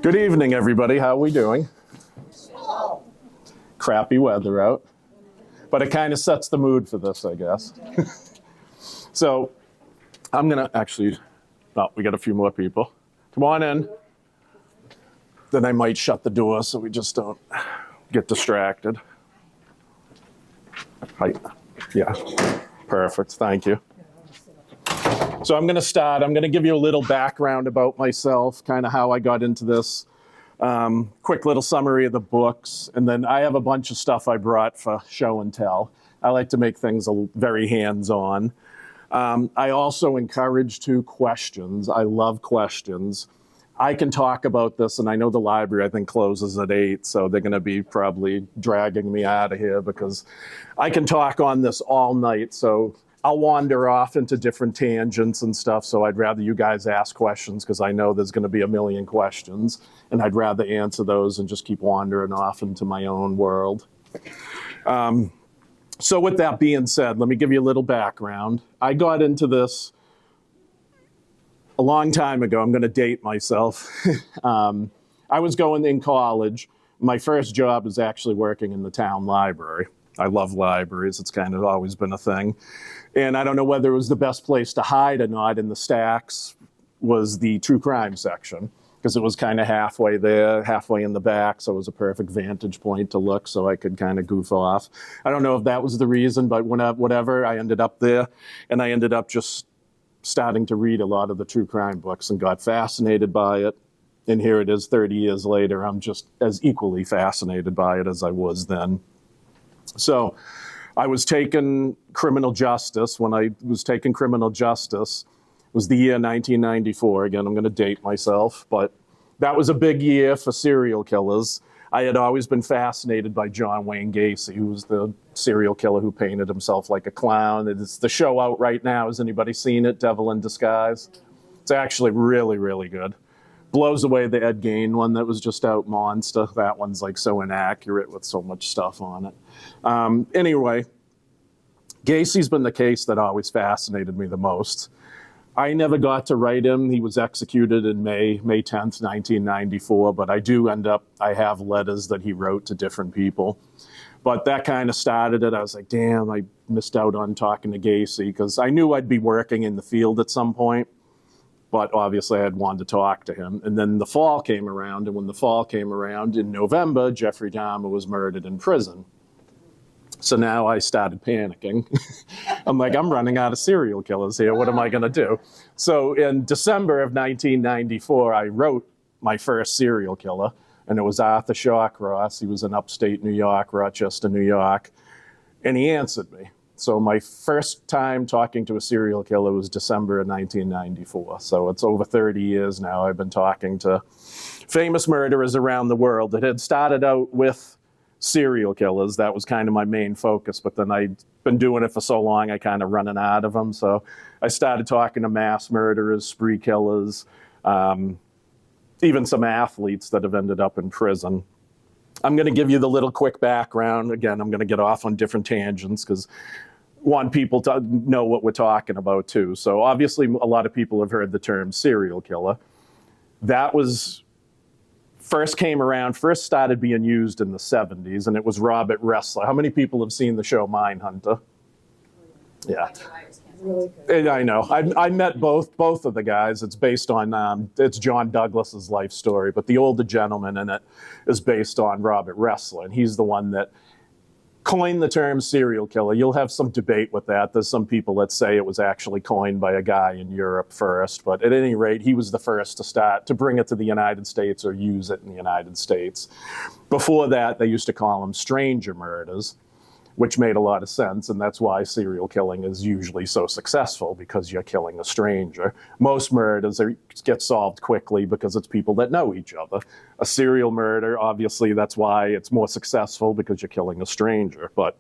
Good evening, everybody. How are we doing? Crappy weather out, but it kind of sets the mood for this, I guess. So I'm going to actually, oh, we got a few more people. Come on in. Then I might shut the door so we just don't get distracted. Hi. Yeah, perfect. Thank you. So I'm going to start. I'm going to give you a little background about myself, kind of how I got into this. Quick little summary of the books. And then I have a bunch of stuff I brought for show and tell. I like to make things very hands-on. I also encourage questions. I love questions. I can talk about this, and I know the library, I think, closes at 8, so they're going to be probably dragging me out of here because I can talk on this all night. So I'll wander off into different tangents and stuff, so I'd rather you guys ask questions because I know there's going to be a million questions, and I'd rather answer those and just keep wandering off into my own world. So with that being said, let me give you a little background. I got into this a long time ago. I'm going to date myself. I was going in college. My first job was actually working in the town library. I love libraries. It's kind of always been a thing. And I don't know whether it was the best place to hide or not in the stacks was the true crime section, because it was kind of halfway there, halfway in the back, so it was a perfect vantage point to look so I could kind of goof off. I don't know if that was the reason, but whatever, I ended up there, and I ended up just starting to read a lot of the true crime books and got fascinated by it. And here it is 30 years later, I'm just as equally fascinated by it as I was then. So I was taking criminal justice. When I was taking criminal justice, it was the year 1994. Again, I'm going to date myself, but that was a big year for serial killers. I had always been fascinated by John Wayne Gacy, who was the serial killer who painted himself like a clown. It's the show out right now. Has anybody seen it, Devil in Disguise? It's actually really, really good. Blows away the Ed Gein one that was just out, Monster. That one's like so inaccurate with so much stuff on it. Anyway, Gacy's been the case that always fascinated me the most. I never got to write him. He was executed in May 10th, 1994, but I have letters that he wrote to different people. But that kind of started it. I was like, damn, I missed out on talking to Gacy, because I knew I'd be working in the field at some point, but obviously I had wanted to talk to him. And then the fall came around, and when the fall came around in November, Jeffrey Dahmer was murdered in prison. So now I started panicking. I'm like, I'm running out of serial killers here. What am I going to do? So in December of 1994, I wrote my first serial killer, and it was Arthur Shawcross. He was in upstate New York, Rochester, New York, and he answered me. So my first time talking to a serial killer was December of 1994. So it's over 30 years now. I've been talking to famous murderers around the world. It had started out with serial killers. That was kind of my main focus, but then I'd been doing it for so long, I kind of running out of them. So I started talking to mass murderers, spree killers, even some athletes that have ended up in prison. I'm going to give you the little quick background. Again, I'm going to get off on different tangents because I want people to know what we're talking about too. So obviously a lot of people have heard the term serial killer. That was first started being used in the 70s, and it was Robert Ressler. How many people have seen the show Mindhunter? Yeah. I know. I met both of the guys. It's based on, it's John Douglas's life story, but the older gentleman in it is based on Robert Ressler, and he's the one that coined the term serial killer. You'll have some debate with that. There's some people that say it was actually coined by a guy in Europe first, but at any rate, he was the first to bring it to the United States or use it in the United States. Before that, they used to call them stranger murders, which made a lot of sense, and that's why serial killing is usually so successful, because you're killing a stranger. Most murders get solved quickly because it's people that know each other. A serial murder, obviously, that's why it's more successful, because you're killing a stranger. But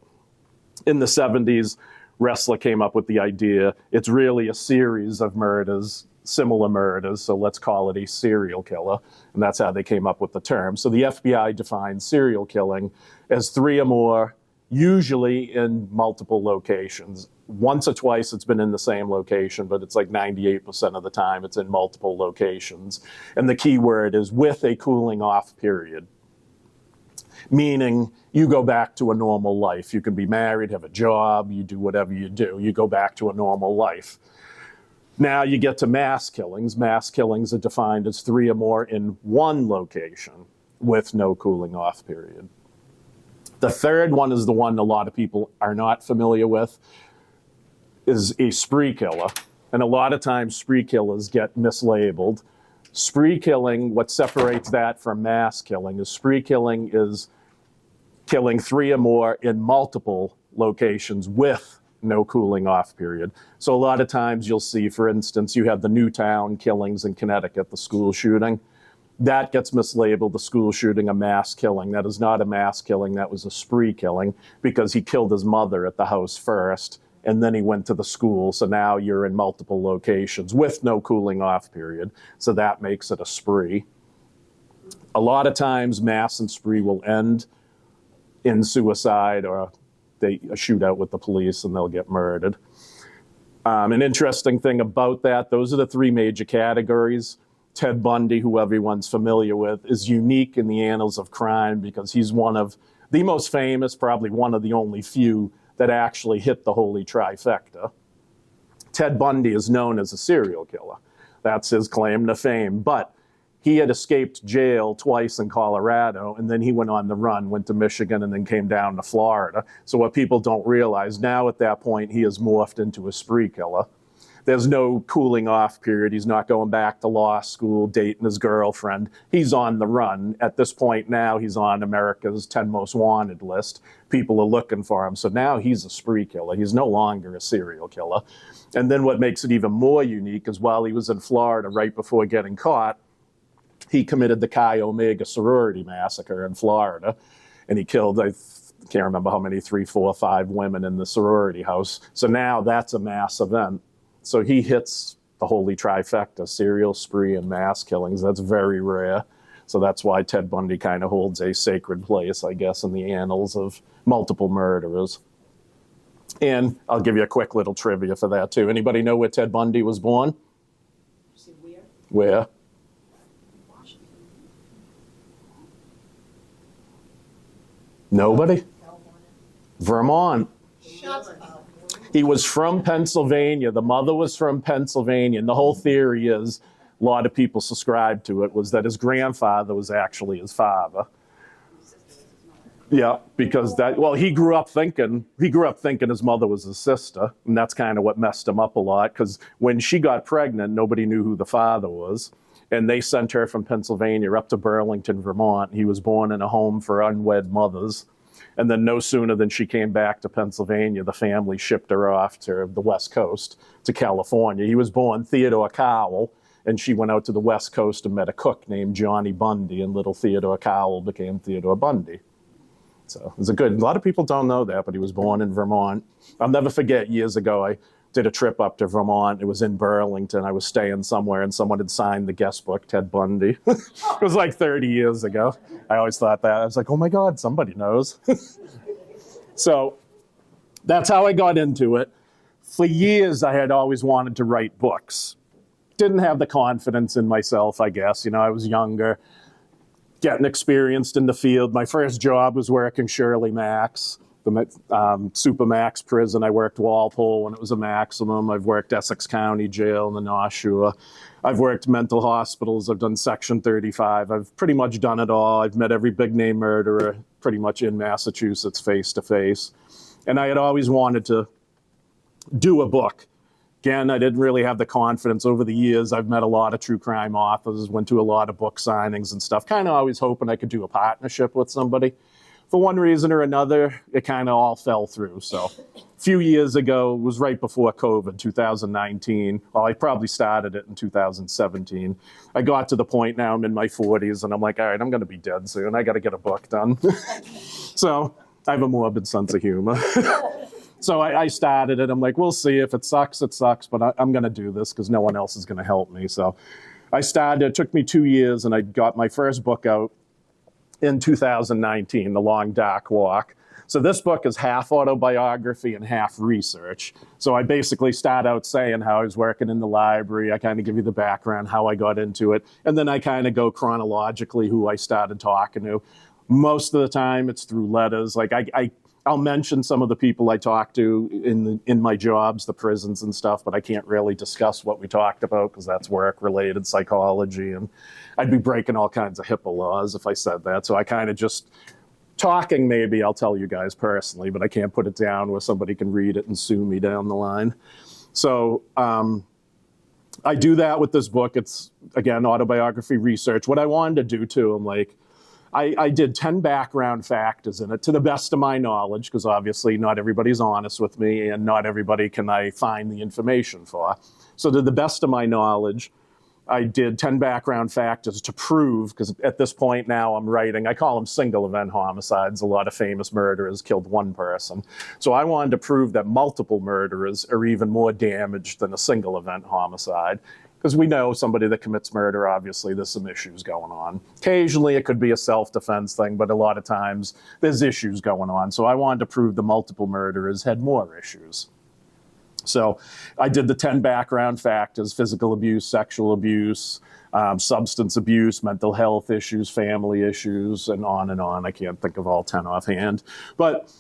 in the 70s, Ressler came up with the idea, it's really a series of murders, similar murders, so let's call it a serial killer, and that's how they came up with the term. So the FBI defines serial killing as 3 or more, usually in multiple locations. once or twice it's been in the same location, but it's like 98% of the time it's in multiple locations. And the key word is with a cooling off period, meaning you go back to a normal life. You can be married, have a job, you do whatever you do, you go back to a normal life. Now you get to mass killings. Mass killings are defined as 3 or more in one location with no cooling off period. The third one is the one a lot of people are not familiar with, is a spree killer. And a lot of times spree killers get mislabeled. Spree killing, what separates that from mass killing is spree killing is killing 3 or more in multiple locations with no cooling off period. So a lot of times you'll see, for instance, you have the Newtown killings in Connecticut, the school shooting. That gets mislabeled, the school shooting, a mass killing. That is not a mass killing, that was a spree killing because he killed his mother at the house first and then he went to the school. So now you're in multiple locations with no cooling off period. So that makes it a spree. A lot of times mass and spree will end in suicide or a shootout with the police and they'll get murdered. An interesting thing about that, those are the 3 major categories. Ted Bundy, who everyone's familiar with, is unique in the annals of crime because he's one of the most famous, probably one of the only few that actually hit the holy trifecta. Ted Bundy is known as a serial killer. That's his claim to fame. But he had escaped jail twice in Colorado, and then he went on the run, went to Michigan, and then came down to Florida. So what people don't realize, now at that point, he has morphed into a spree killer. There's no cooling off period. He's not going back to law school, dating his girlfriend. He's on the run. At this point now, he's on America's 10 Most Wanted list. People are looking for him. So now he's a spree killer. He's no longer a serial killer. And then what makes it even more unique is while he was in Florida right before getting caught, he committed the Chi Omega sorority massacre in Florida. And he killed, I can't remember how many, 3, 4, 5 women in the sorority house. So now that's a mass event. So he hits the holy trifecta, serial, spree, and mass killings. That's very rare. So that's why Ted Bundy kind of holds a sacred place, I guess, in the annals of multiple murderers. And I'll give you a quick little trivia for that, too. Anybody know where Ted Bundy was born? Where? Washington. Nobody? Vermont. Shut up. He was from Pennsylvania. The mother was from Pennsylvania. And the whole theory is, a lot of people subscribe to it, was that his grandfather was actually his father. Yeah, because he grew up thinking his mother was his sister. And that's kind of what messed him up a lot. Because when she got pregnant, nobody knew who the father was. And they sent her from Pennsylvania up to Burlington, Vermont. He was born in a home for unwed mothers. And then no sooner than she came back to Pennsylvania, the family shipped her off to the West Coast, to California. He was born Theodore Cowell, and she went out to the West Coast and met a cook named Johnny Bundy, and little Theodore Cowell became Theodore Bundy. So it was a lot of people don't know that, but he was born in Vermont. I'll never forget, years ago, I did a trip up to Vermont. It was in Burlington. I was staying somewhere, and someone had signed the guest book, Ted Bundy. It was like 30 years ago. I always thought that. I was like, oh my God, somebody knows. So that's how I got into it. For years, I had always wanted to write books. Didn't have the confidence in myself, I guess. You know, I was younger, getting experienced in the field. My first job was working Shirley Max, the Supermax prison. I worked Walpole when it was a maximum. I've worked Essex County Jail in the North Shore. I've worked mental hospitals. I've done Section 35. I've pretty much done it all. I've met every big name murderer pretty much in Massachusetts face to face. And I had always wanted to do a book. Again, I didn't really have the confidence. Over the years, I've met a lot of true crime authors, went to a lot of book signings and stuff, kind of always hoping I could do a partnership with somebody. For one reason or another, it kind of all fell through. So a few years ago, it was right before COVID, 2019. Well, I probably started it in 2017. I got to the point now, I'm in my 40s, and I'm like, all right, I'm going to be dead soon. I got to get a book done. So I have a morbid sense of humor. So I started it. I'm like, we'll see. If it sucks, it sucks. But I'm going to do this because no one else is going to help me. So I started. It took me 2 years, and I got my first book out in 2019, The Long Dark Walk. So this book is half autobiography and half research. So I basically start out saying how I was working in the library. I kind of give you the background, how I got into it. And then I kind of go chronologically who I started talking to. Most of the time it's through letters. Like I'll mention some of the people I talked to in my jobs, the prisons and stuff, but I can't really discuss what we talked about because that's work-related psychology, and I'd be breaking all kinds of HIPAA laws if I said that. So I kind of just, talking maybe I'll tell you guys personally, but I can't put it down where somebody can read it and sue me down the line. So I do that with this book. It's, again, autobiography research. What I wanted to do, too, I'm like, I did 10 background factors in it, to the best of my knowledge, because obviously not everybody's honest with me, and not everybody can I find the information for. So to the best of my knowledge, I did 10 background factors to prove, because at this point now I'm writing, I call them single event homicides. A lot of famous murderers killed one person. So I wanted to prove that multiple murderers are even more damaged than a single event homicide. Because we know somebody that commits murder, obviously there's some issues going on. Occasionally it could be a self-defense thing, but a lot of times there's issues going on. So I wanted to prove the multiple murderers had more issues. So I did the 10 background factors: physical abuse, sexual abuse, substance abuse, mental health issues, family issues, and on and on. I can't think of all 10 offhand. But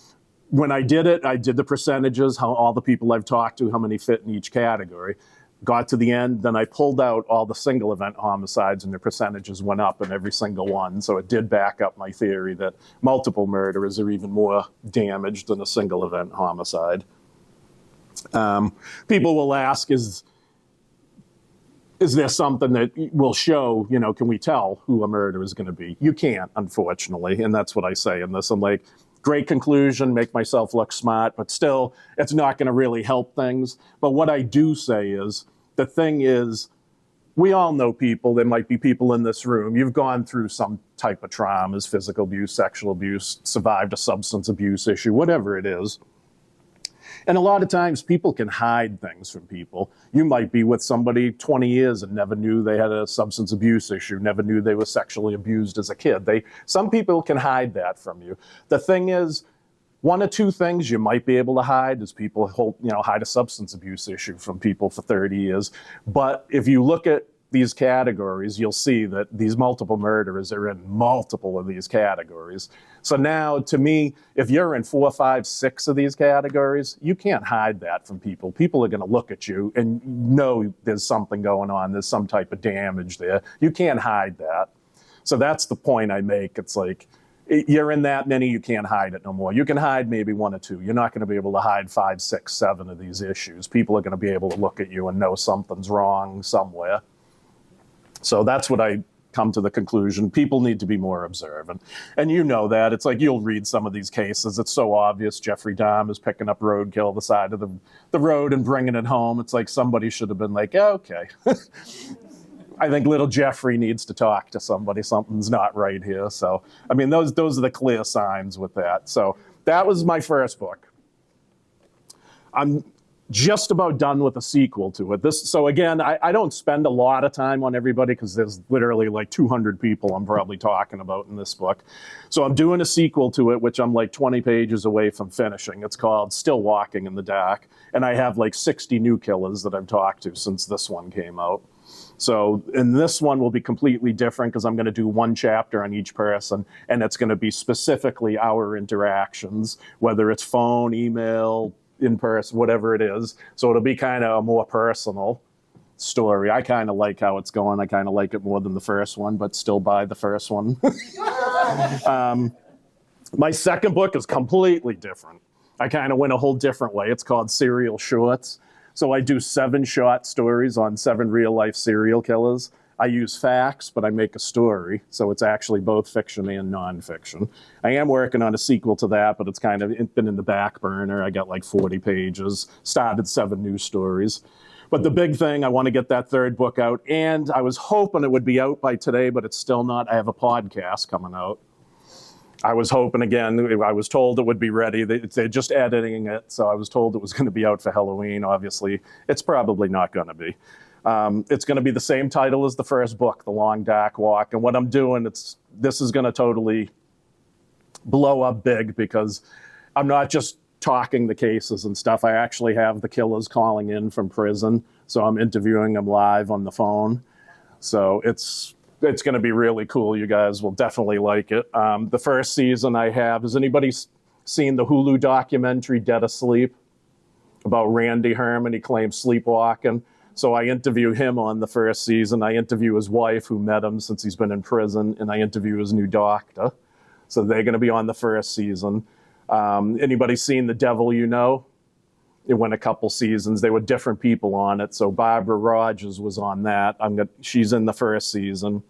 when I did it, I did the percentages, how all the people I've talked to, how many fit in each category. Got to the end, then I pulled out all the single event homicides, and the percentages went up in every single one. So it did back up my theory that multiple murderers are even more damaged than a single event homicide. People will ask, is there something that will show, can we tell who a murderer is going to be? You can't, unfortunately, and that's what I say in this. I'm like, great conclusion, make myself look smart, but still, it's not going to really help things. But what I do say is, the thing is, we all know people, there might be people in this room, you've gone through some type of traumas, physical abuse, sexual abuse, survived a substance abuse issue, whatever it is. And a lot of times people can hide things from people. You might be with somebody 20 years and never knew they had a substance abuse issue, never knew they were sexually abused as a kid. Some people can hide that from you. The thing is, one or two things you might be able to hide is people hide a substance abuse issue from people for 30 years. But if you look at these categories, you'll see that these multiple murderers are in multiple of these categories. So now, to me, if you're in 4, 5, 6 of these categories, you can't hide that from people. People are going to look at you and know there's something going on. There's some type of damage there. You can't hide that. So that's the point I make. It's like, you're in that many, you can't hide it no more. You can hide maybe 1 or 2. You're not going to be able to hide 5, 6, 7 of these issues. People are going to be able to look at you and know something's wrong somewhere. So that's what I come to the conclusion. People need to be more observant. And you know that. It's like you'll read some of these cases. It's so obvious. Jeffrey Dahmer is picking up roadkill the side of the road and bringing it home. It's like somebody should have been like, okay. I think little Jeffrey needs to talk to somebody. Something's not right here. So, I mean, those are the clear signs with that. So that was my first book. I'm just about done with a sequel to it. So again, I don't spend a lot of time on everybody because there's literally like 200 people I'm probably talking about in this book. So I'm doing a sequel to it, which I'm like 20 pages away from finishing. It's called Still Walking in the Dark. And I have like 60 new killers that I've talked to since this one came out. So, and this one will be completely different because I'm going to do one chapter on each person, and it's going to be specifically our interactions, whether it's phone, email, in person, whatever it is. So it'll be kind of a more personal story. I kind of like how it's going. I kind of like it more than the first one, but still buy the first one. My second book is completely different. I kind of went a whole different way. It's called Serial Shorts. So I do 7 short stories on 7 real-life serial killers. I use facts, but I make a story, so it's actually both fiction and nonfiction. I am working on a sequel to that, but it's kind of been in the back burner. I got like 40 pages, started 7 new stories. But the big thing, I want to get that third book out, and I was hoping it would be out by today, but it's still not. I have a podcast coming out. I was hoping, again, I was told it would be ready. They're just editing it, so I was told it was going to be out for Halloween. Obviously, it's probably not going to be. It's going to be the same title as the first book, The Long Dark Walk. And what I'm doing, this is going to totally blow up big because I'm not just talking the cases and stuff. I actually have the killers calling in from prison, so I'm interviewing them live on the phone. So it's going to be really cool. You guys will definitely like it. The first season I have, has anybody seen the Hulu documentary Dead Asleep about Randy Herman? He claims sleepwalking. So I interview him on the first season. I interview his wife, who met him since he's been in prison, and I interview his new doctor. So they're going to be on the first season. Anybody seen The Devil You Know? It went a couple seasons. They were different people on it. So Barbara Rogers was on that. She's in the first season.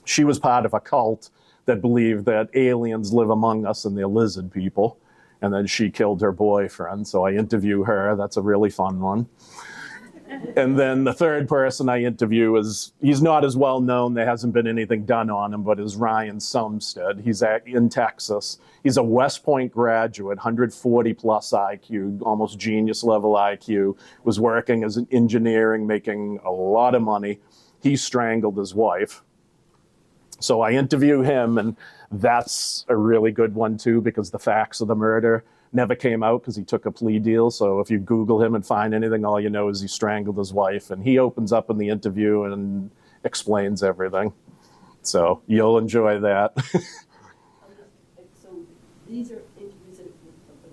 She was part of a cult that believed that aliens live among us and they're lizard people. And then she killed her boyfriend. So I interview her. That's a really fun one. And then the third person I interview he's not as well known. There hasn't been anything done on him, but is Ryan Sumstead. He's in Texas. He's a West Point graduate, 140 plus IQ, almost genius level IQ, was working as an engineering, making a lot of money. He strangled his wife. So I interview him, and that's a really good one too, because the facts of the murder never came out because he took a plea deal. So if you Google him and find anything, all you know is he strangled his wife. And he opens up in the interview and explains everything. So you'll enjoy that. So these are interviews that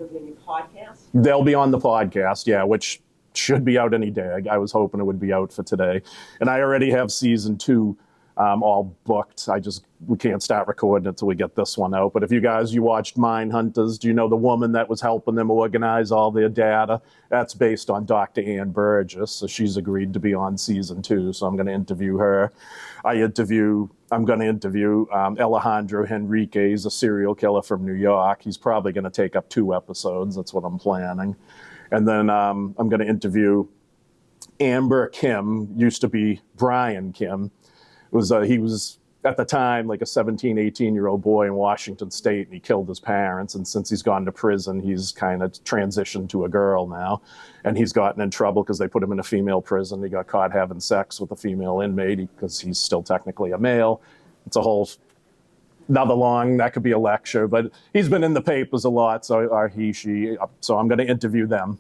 are going to be on your podcast? They'll be on the podcast, yeah, which should be out any day. I was hoping it would be out for today. And I already have season 2 all booked. We can't start recording until we get this one out. But if you watched Mindhunters, do you know the woman that was helping them organize all their data? That's based on Dr. Ann Burgess. So she's agreed to be on season 2. So I'm going to interview her. I'm going to interview Alejandro Henriquez, a serial killer from New York. He's probably going to take up 2 episodes. That's what I'm planning. And then I'm going to interview Amber Kim, used to be Brian Kim. He was, at the time, like a 17, 18-year-old boy in Washington State, and he killed his parents. And since he's gone to prison, he's kind of transitioned to a girl now. And he's gotten in trouble because they put him in a female prison. He got caught having sex with a female inmate because he's still technically a male. It's a whole that could be a lecture. But he's been in the papers a lot, so I'm going to interview them.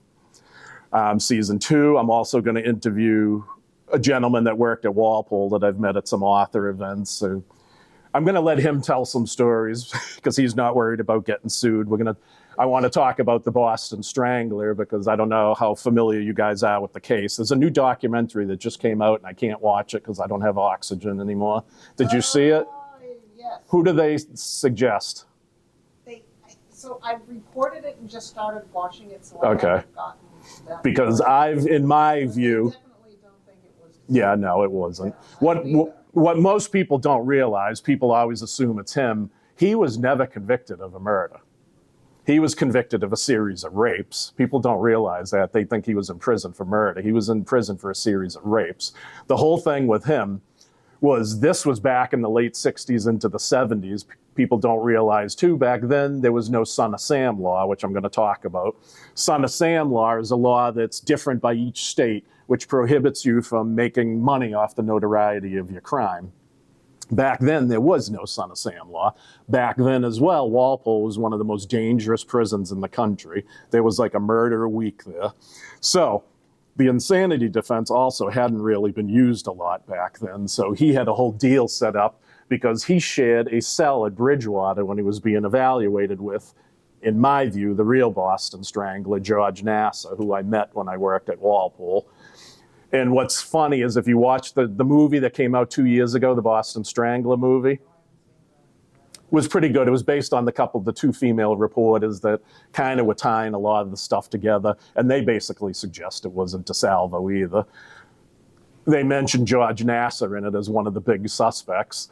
Season 2, I'm also going to interview a gentleman that worked at Walpole that I've met at some author events. So I'm going to let him tell some stories because he's not worried about getting sued. I want to talk about the Boston Strangler because I don't know how familiar you guys are with the case. There's a new documentary that just came out, and I can't watch it because I don't have oxygen anymore. Did you see it? Yes. Who do they suggest? So I've reported it and just started watching it. So Okay. I haven't gotten that Because in my view, yeah, no, it wasn't. What most people don't realize, people always assume it's him. He was never convicted of a murder. He was convicted of a series of rapes. People don't realize that. They think he was in prison for murder. He was in prison for a series of rapes. The whole thing with him this was back in the late 60s into the 70s. People don't realize, too, back then there was no Son of Sam law, which I'm going to talk about. Son of Sam law is a law that's different by each state, which prohibits you from making money off the notoriety of your crime. Back then, there was no Son of Sam law. Back then as well, Walpole was one of the most dangerous prisons in the country. There was like a murder a week there. So the insanity defense also hadn't really been used a lot back then. So he had a whole deal set up because he shared a cell at Bridgewater when he was being evaluated with, in my view, the real Boston Strangler, George Nassar, who I met when I worked at Walpole. And what's funny is if you watch the movie that came out 2 years ago, the Boston Strangler movie, was pretty good. It was based on the 2 female reporters that kind of were tying a lot of the stuff together, and they basically suggest it wasn't DeSalvo either. They mentioned George Nassar in it as one of the big suspects.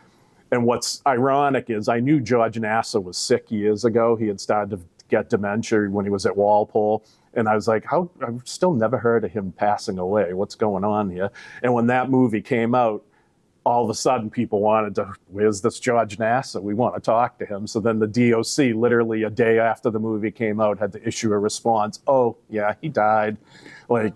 And what's ironic is I knew George Nassar was sick years ago. He had started to get dementia when he was at Walpole. And I was like, I've still never heard of him passing away. What's going on here? And when that movie came out, all of a sudden people where's this George Nassar? We want to talk to him. So then the DOC, literally a day after the movie came out, had to issue a response. Oh, yeah, he died like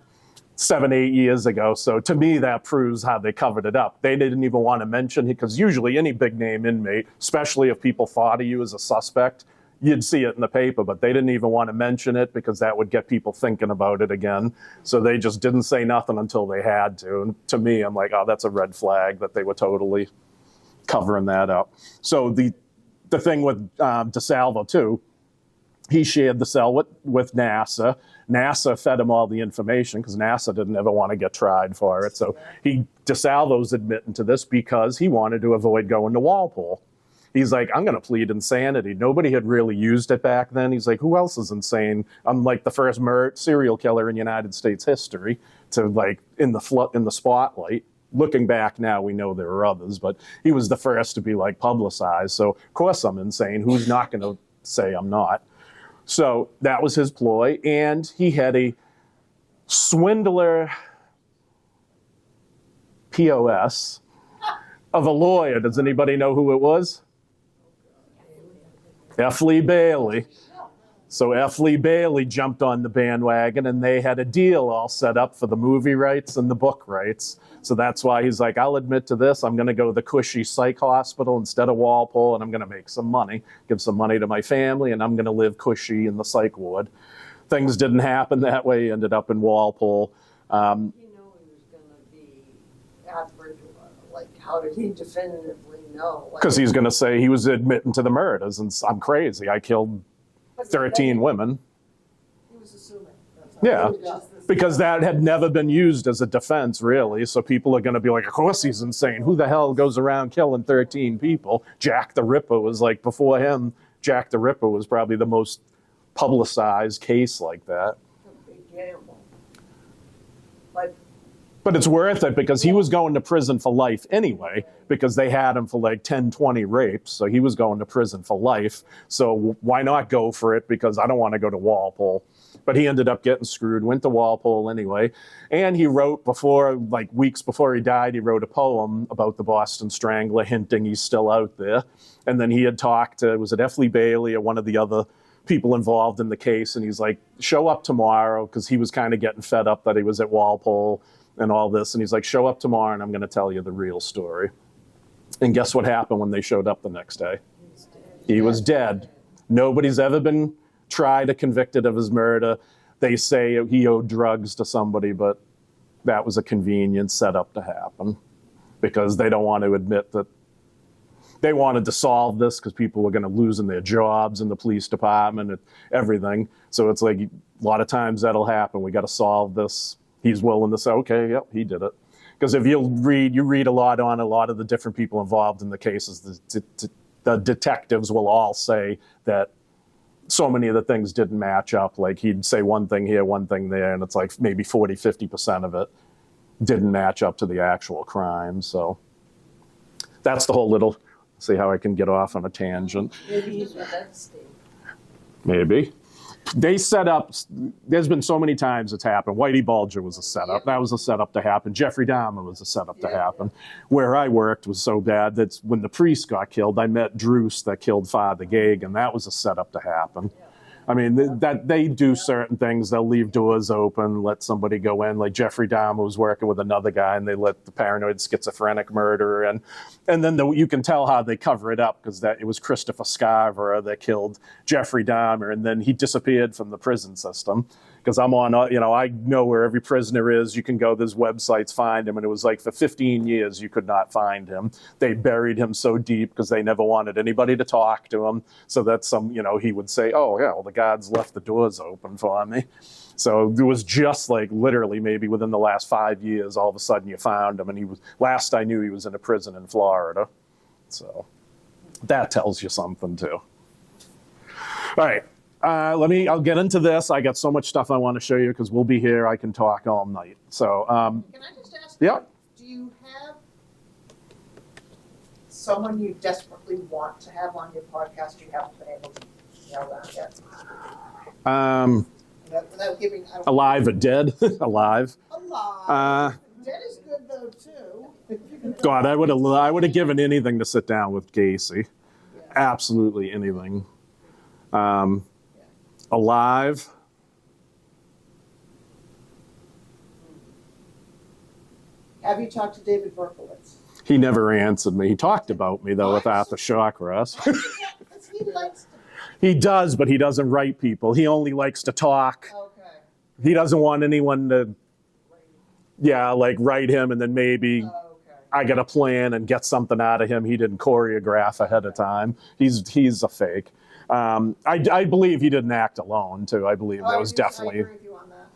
7, 8 years ago. So to me, that proves how they covered it up. They didn't even want to mention it because usually any big name inmate, especially if people thought of you as a suspect, you'd see it in the paper, but they didn't even want to mention it because that would get people thinking about it again. So they just didn't say nothing until they had to. And to me, I'm like, oh, that's a red flag that they were totally covering that up. So the thing with DeSalvo too, he shared the cell with NASA. NASA fed him all the information because NASA didn't ever want to get tried for it. So DeSalvo's admitting to this because he wanted to avoid going to Walpole. He's like, I'm going to plead insanity. Nobody had really used it back then. He's like, who else is insane? I'm like the first serial killer in United States history to like in the spotlight. Looking back now, we know there were others, but he was the first to be like publicized. So of course I'm insane. Who's not going to say I'm not? So that was his ploy, and he had a swindler POS of a lawyer. Does anybody know who it was? F. Lee Bailey. So F. Lee Bailey jumped on the bandwagon, and they had a deal all set up for the movie rights and the book rights. So that's why he's like, I'll admit to this. I'm going to go to the cushy psych hospital instead of Walpole, and I'm going to make some money, give some money to my family, and I'm going to live cushy in the psych ward. Things didn't happen that way. He ended up in Walpole. He was going to be at Bridgewater. Like, how did he definitively know? Because he's going to say he was admitting to the murders, and I'm crazy. I killed 13 women. He was assuming. Yeah, because that had never been used as a defense, really. So people are going to be like, of course he's insane. Who the hell goes around killing 13 people? Jack the Ripper was like, before him, Jack the Ripper was probably the most publicized case like that. A big gamble. But it's worth it because he was going to prison for life anyway, because they had him for like 10, 20 rapes. So he was going to prison for life. So why not go for it? Because I don't want to go to Walpole. But he ended up getting screwed, went to Walpole anyway. And he wrote weeks before he died, he wrote a poem about the Boston Strangler, hinting he's still out there. And then he had talked to, was it F. Lee Bailey or one of the other people involved in the case? And he's like, show up tomorrow, because he was kind of getting fed up that he was at Walpole and all this. And he's like, show up tomorrow and I'm going to tell you the real story. And guess what happened when they showed up the next day? He was dead. Nobody's ever been tried or convicted of his murder. They say he owed drugs to somebody, but that was a convenient setup to happen because they don't want to admit that they wanted to solve this because people were going to lose their jobs in the police department and everything. So it's like a lot of times that'll happen. We got to solve this. He's willing to say, okay, yep, he did it. Because if you read a lot on a lot of the different people involved in the cases, the detectives will all say that so many of the things didn't match up. Like he'd say one thing here, one thing there, and it's like maybe 40, 50% of it didn't match up to the actual crime. So that's the whole little, see how I can get off on a tangent. Maybe he's with that state. Maybe. They set up, there's been so many times it's happened. Whitey Bulger was a setup. That was a setup to happen. Jeffrey Dahmer was a setup to happen. Where I worked was so bad that when the priest got killed, I met Druce that killed Father Gag, and that was a setup to happen. I mean, that they do certain things. They'll leave doors open, let somebody go in. Like Jeffrey Dahmer was working with another guy, and they let the paranoid schizophrenic murderer in. And then you can tell how they cover it up because it was Christopher Scarver that killed Jeffrey Dahmer, and then he disappeared from the prison system. Because I'm on, I know where every prisoner is. You can go, there's websites, find him. And it was like for 15 years, you could not find him. They buried him so deep because they never wanted anybody to talk to him. So that's he would say, oh, yeah, well, the guards left the doors open for me. So it was just like literally maybe within the last 5 years, all of a sudden you found him. And last I knew, he was in a prison in Florida. So that tells you something too. All right. I'll get into this. I got so much stuff I want to show you because we'll be here. I can talk all night. So, Can I just ask yeah. do you have someone you desperately want to have on your podcast you haven't been able to nail down yet? Without giving... Alive or dead? Alive. Alive. Dead is good, though, too. God, I would have given anything to sit down with Gacy. Yeah. Absolutely anything. Alive. Have you talked to David Berkowitz? He never answered me. He talked about me, though, with Arthur Shawcross. He likes to. He does, but he doesn't write people. He only likes to talk. Okay. He doesn't want anyone to, like write him and then maybe Okay. I get a plan and get something out of him he didn't choreograph ahead of time. He's a fake. I believe he didn't act alone, too. I believe there was I definitely agree with you on that.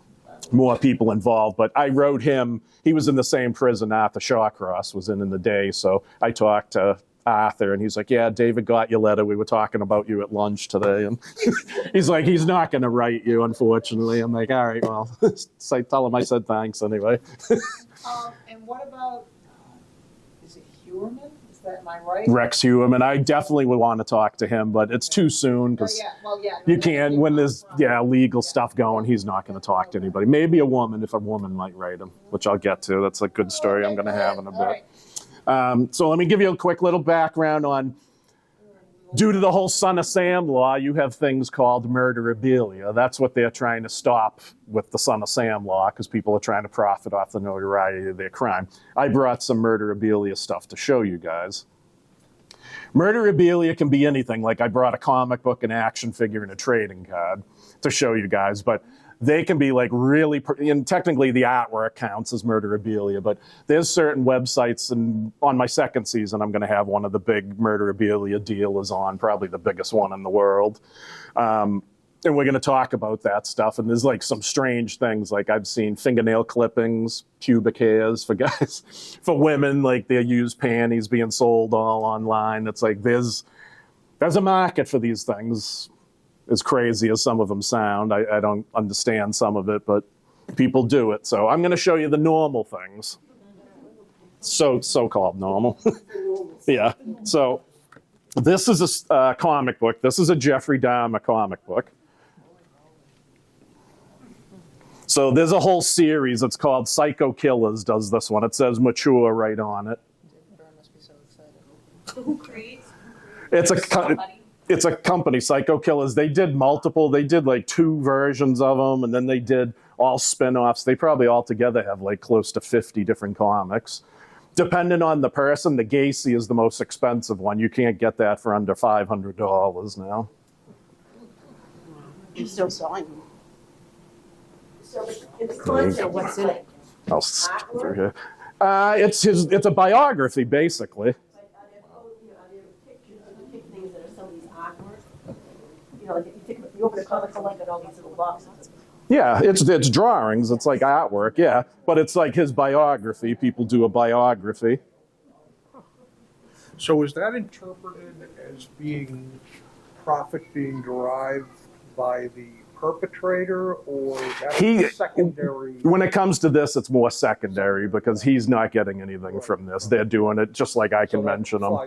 more people involved. But I wrote him. He was in the same prison Arthur Shawcross was in the day. So I talked to Arthur, and he's like, yeah, David got your letter. We were talking about you at lunch today. And he's like, he's not going to write you, unfortunately. I'm like, all right, well, so I tell him I said thanks anyway. And what about, is it Huerman? Is that, am I right? Rex Hewman, I definitely would want to talk to him, but it's too soon because No, you can't, when there's legal stuff going, he's not going to talk to anybody. Maybe a woman, if a woman might write him, which I'll get to. That's a good story I'm going to have in a bit. So let me give you a quick little background on, due to the whole Son of Sam law, you have things called murderabilia. That's what they're trying to stop with the Son of Sam law, because people are trying to profit off the notoriety of their crime. I brought some murderabilia stuff to show you guys. Murderabilia can be anything, like I brought a comic book, an action figure, and a trading card to show you guys, but they can be like really, and technically the artwork counts as murderabilia, but there's certain websites, and on my second season, I'm going to have one of the big murderabilia dealers on, probably the biggest one in the world. And we're going to talk about that stuff. And there's like some strange things, like I've seen fingernail clippings, pubic hairs for guys, for women, like their used panties being sold all online. It's like there's a market for these things. As crazy as some of them sound, I don't understand some of it, but people do it. So I'm going to show you the normal things. So-called normal. Yeah. So this is a comic book. This is a Jeffrey Dahmer comic book. So there's a whole series. It's called Psycho Killers does this one. It says mature right on it. Who creates? It's a company, Psycho Killers. They did multiple. They did like 2 versions of them, and then they did all spin-offs. They probably all together have like close to 50 different comics. Depending on the person, the Gacy is the most expensive one. You can't get that for under $500 now. You're still selling them. So it's content, what's in it? I'll skip through here. It's a biography, basically. Are there pictures or depict things that are somebody's artwork? You know, like you open a comic book and all these little boxes. Yeah, it's drawings. It's like artwork, yeah. But it's like his biography. People do a biography. So is that interpreted as being profit being derived by the perpetrator, or is that secondary? When it comes to this, it's more secondary because he's not getting anything from this. They're doing it just like I can mention them.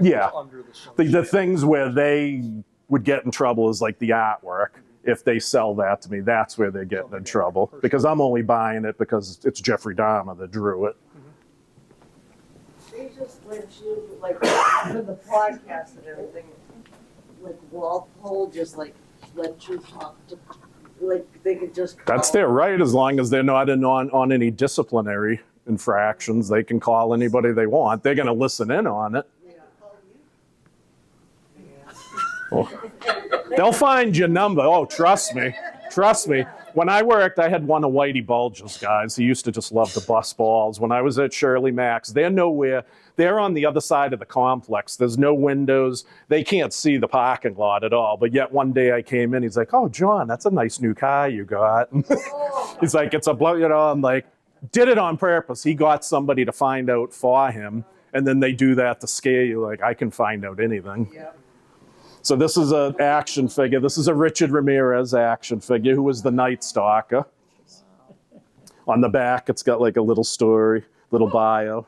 Yeah. The things where they would get in trouble is like the artwork. If they sell that to me, that's where they're getting in trouble, because I'm only buying it because it's Jeffrey Dahmer that drew it. They just let you, like, for the podcast and everything, like Walpole just like let you talk to, like they could just call. That's their right, as long as they're not on any disciplinary infractions. They can call anybody they want. They're going to listen in on it. Oh. They'll find your number. Oh, trust me. Trust me. When I worked, I had one of Whitey Bulger's guys. He used to just love to bust balls. When I was at Shirley Mack's, they're nowhere. They're on the other side of the complex. There's no windows. They can't see the parking lot at all. But yet one day I came in, he's like, "Oh, John, that's a nice new car you got." He's like, "It's a blow," you know. I'm like, did it on purpose. He got somebody to find out for him. And then they do that to scare you. Like, I can find out anything. Yeah. So this is an action figure. This is a Richard Ramirez action figure who was the Night Stalker. On the back, it's got like a little story, little bio.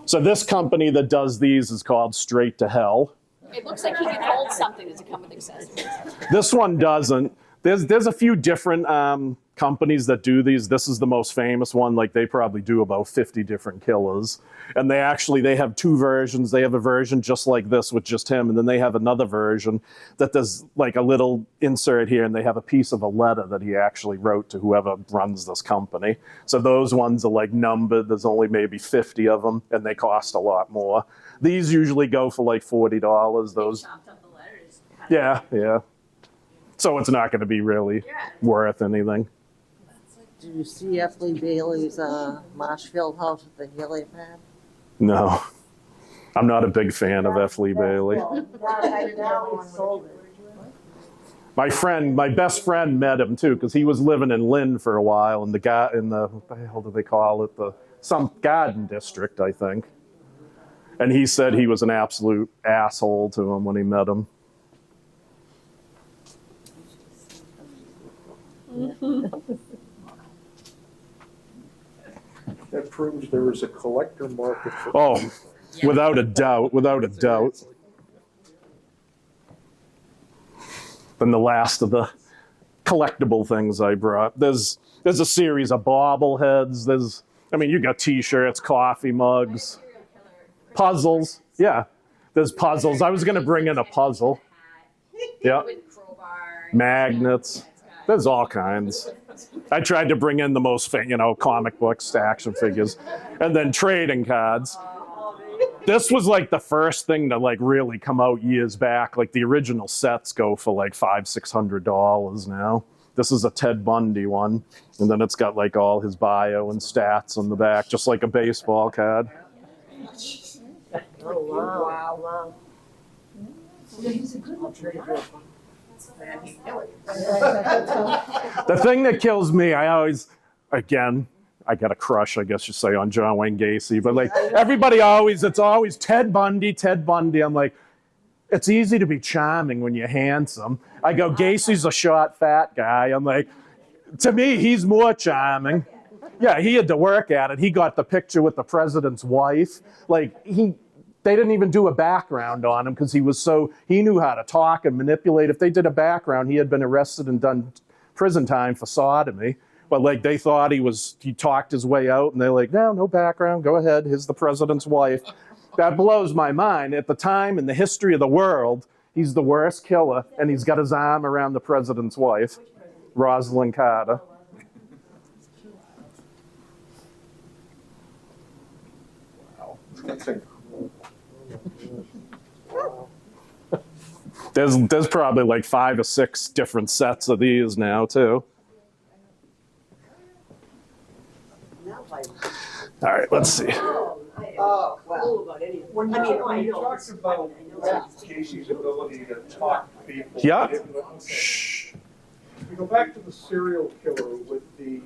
So this company that does these is called Straight to Hell. It looks like he can hold something. Does it come with accessories? This one doesn't. There's a few different companies that do these. This is the most famous one. Like they probably do about 50 different killers. And they have two versions. They have a version just like this with just him. And then they have another version that does like a little insert here. And they have a piece of a letter that he actually wrote to whoever runs this company. So those ones are like numbered. There's only maybe 50 of them and they cost a lot more. These usually go for like $40. Those. Chopped up the letters. Yeah. So it's not going to be really worth anything. Did you see F. Lee Bailey's Marshfield house with the helipad? No. I'm not a big fan of F. Lee Bailey. Now he sold it. My best friend met him too, because he was living in Lynn for a while in the what the hell do they call it? Some garden district, I think. And he said he was an absolute asshole to him when he met him. That proves there is a collector market for. Oh, without a doubt. Then the last of the collectible things I brought. There's a series of bobbleheads. You got T-shirts, coffee mugs, puzzles. Yeah, there's puzzles. I was going to bring in a puzzle. Yeah, magnets. There's all kinds. I tried to bring in the most, comic books, action figures, and then trading cards. This was like the first thing to like really come out years back. Like the original sets go for like $500-600 now. This is a Ted Bundy one, and then it's got like all his bio and stats on the back, just like a baseball card. Oh, wow. The thing that kills me, I got a crush, I guess you say, on John Wayne Gacy, but like it's always Ted Bundy. I'm like, it's easy to be charming when you're handsome. I go, Gacy's a short, fat guy. I'm like, to me, he's more charming. Yeah, he had to work at it. He got the picture with the president's wife. Like, they didn't even do a background on him because he knew how to talk and manipulate. If they did a background, he had been arrested and done prison time for sodomy. But like they thought he talked his way out, and they're like, no background, go ahead, here's the president's wife. That blows my mind. At the time in the history of the world, he's the worst killer, and he's got his arm around the president's wife, Rosalind Carter. Wow. That's incredible. There's probably like 5 or 6 different sets of these now too. All right, let's see. Oh, well. When you talked about Casey's ability to talk to people. Yeah. Shh. We go back to the serial killer with the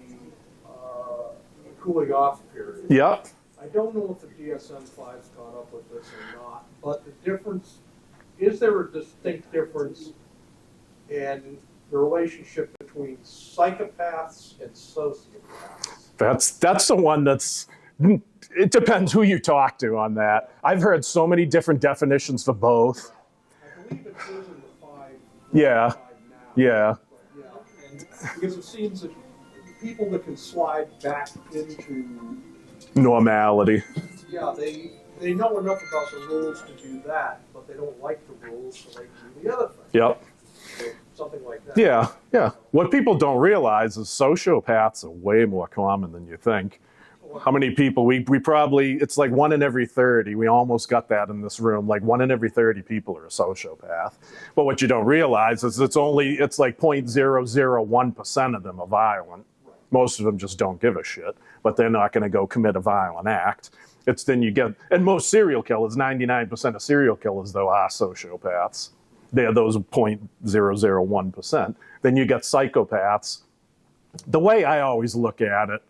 cooling off period. Yep. I don't know if the DSM-5's caught up with this or not, but is there a distinct difference in the relationship between psychopaths and sociopaths? That's the one it depends who you talk to on that. I've heard so many different definitions for both. I believe it is in the 5. Yeah. 5 now. Yeah. Because it seems that people that can slide back into Normality. Yeah, they know enough about the rules to do that, but they don't like the rules, so they do the other thing. Yep. So something like that. Yeah. What people don't realize is sociopaths are way more common than you think. How many people, we probably, it's like 1 in every 30. We almost got that in this room. Like 1 in every 30 people are a sociopath. But what you don't realize is it's like 0.001% of them are violent. Most of them just don't give a shit, but they're not going to go commit a violent act. And most serial killers, 99% of serial killers, though, are sociopaths. They're those 0.001%. Then you get psychopaths. The way I always look at it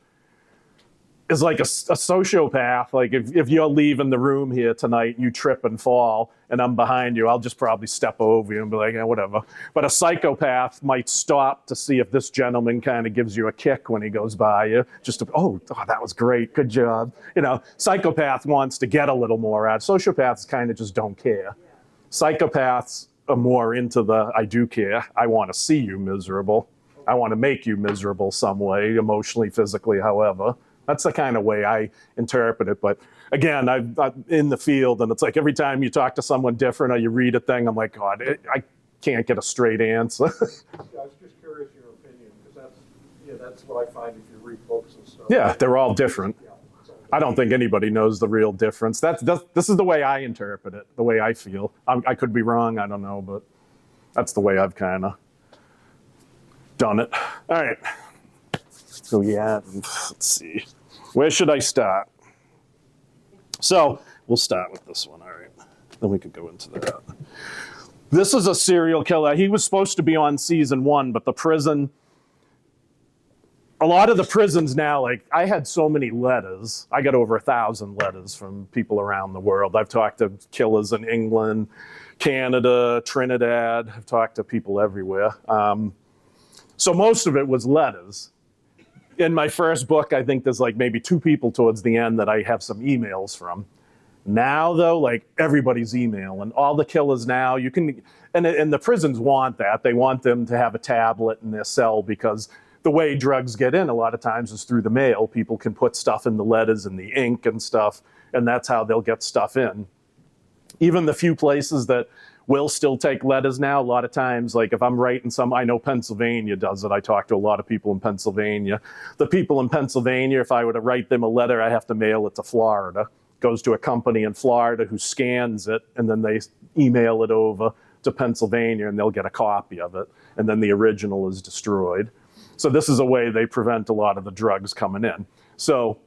is like a sociopath. Like if you're leaving the room here tonight and you trip and fall and I'm behind you, I'll just probably step over you and be like, whatever. But a psychopath might stop to see if this gentleman kind of gives you a kick when he goes by you. Oh, that was great. Good job. Psychopath wants to get a little more out. Sociopaths kind of just don't care. Psychopaths are more into the I do care. I want to see you miserable. I want to make you miserable some way, emotionally, physically, however. That's the kind of way I interpret it. But again, I'm in the field, and it's like every time you talk to someone different or you read a thing, I'm like, God, I can't get a straight answer. I was just curious your opinion, because that's what I find if you read books and stuff. Yeah, they're all different. Yeah, so- I don't think anybody knows the real difference. This is the way I interpret it, the way I feel. I could be wrong, I don't know, but that's the way I've kind of done it. All right. So yeah, let's see. Where should I start? So we'll start with this one. All right. Then we could go into that. This is a serial killer. He was supposed to be on season 1, but a lot of the prisons now, like I had so many letters. I got over 1,000 letters from people around the world. I've talked to killers in England, Canada, Trinidad. I've talked to people everywhere. So most of it was letters. In my first book, I think there's like maybe 2 people towards the end that I have some emails from. Now, though, like everybody's emailing. All the killers now, you can, and the prisons want that. They want them to have a tablet in their cell because the way drugs get in a lot of times is through the mail. People can put stuff in the letters and the ink and stuff, and that's how they'll get stuff in. Even the few places that will still take letters now, a lot of times, like if I'm writing I know Pennsylvania does it. I talk to a lot of people in Pennsylvania. The people in Pennsylvania, if I were to write them a letter, I have to mail it to Florida. It goes to a company in Florida who scans it, and then they email it over to Pennsylvania, and they'll get a copy of it, and then the original is destroyed. So this is a way they prevent a lot of the drugs coming in. So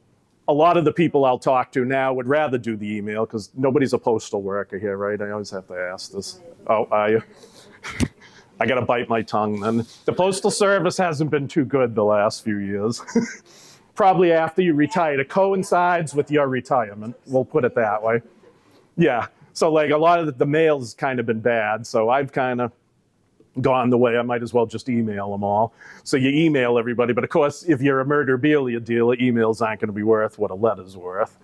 a lot of the people I'll talk to now would rather do the email because nobody's a postal worker here, right? I always have to ask this. Oh, are you? I got to bite my tongue then. The Postal Service hasn't been too good the last few years. Probably after you retire. It coincides with your retirement. We'll put it that way. Yeah. So like a lot of the mail's kind of been bad. So I've kind of gone the way I might as well just email them all. So you email everybody, but of course, if you're a murderabilia dealer, emails aren't going to be worth what a letter's worth.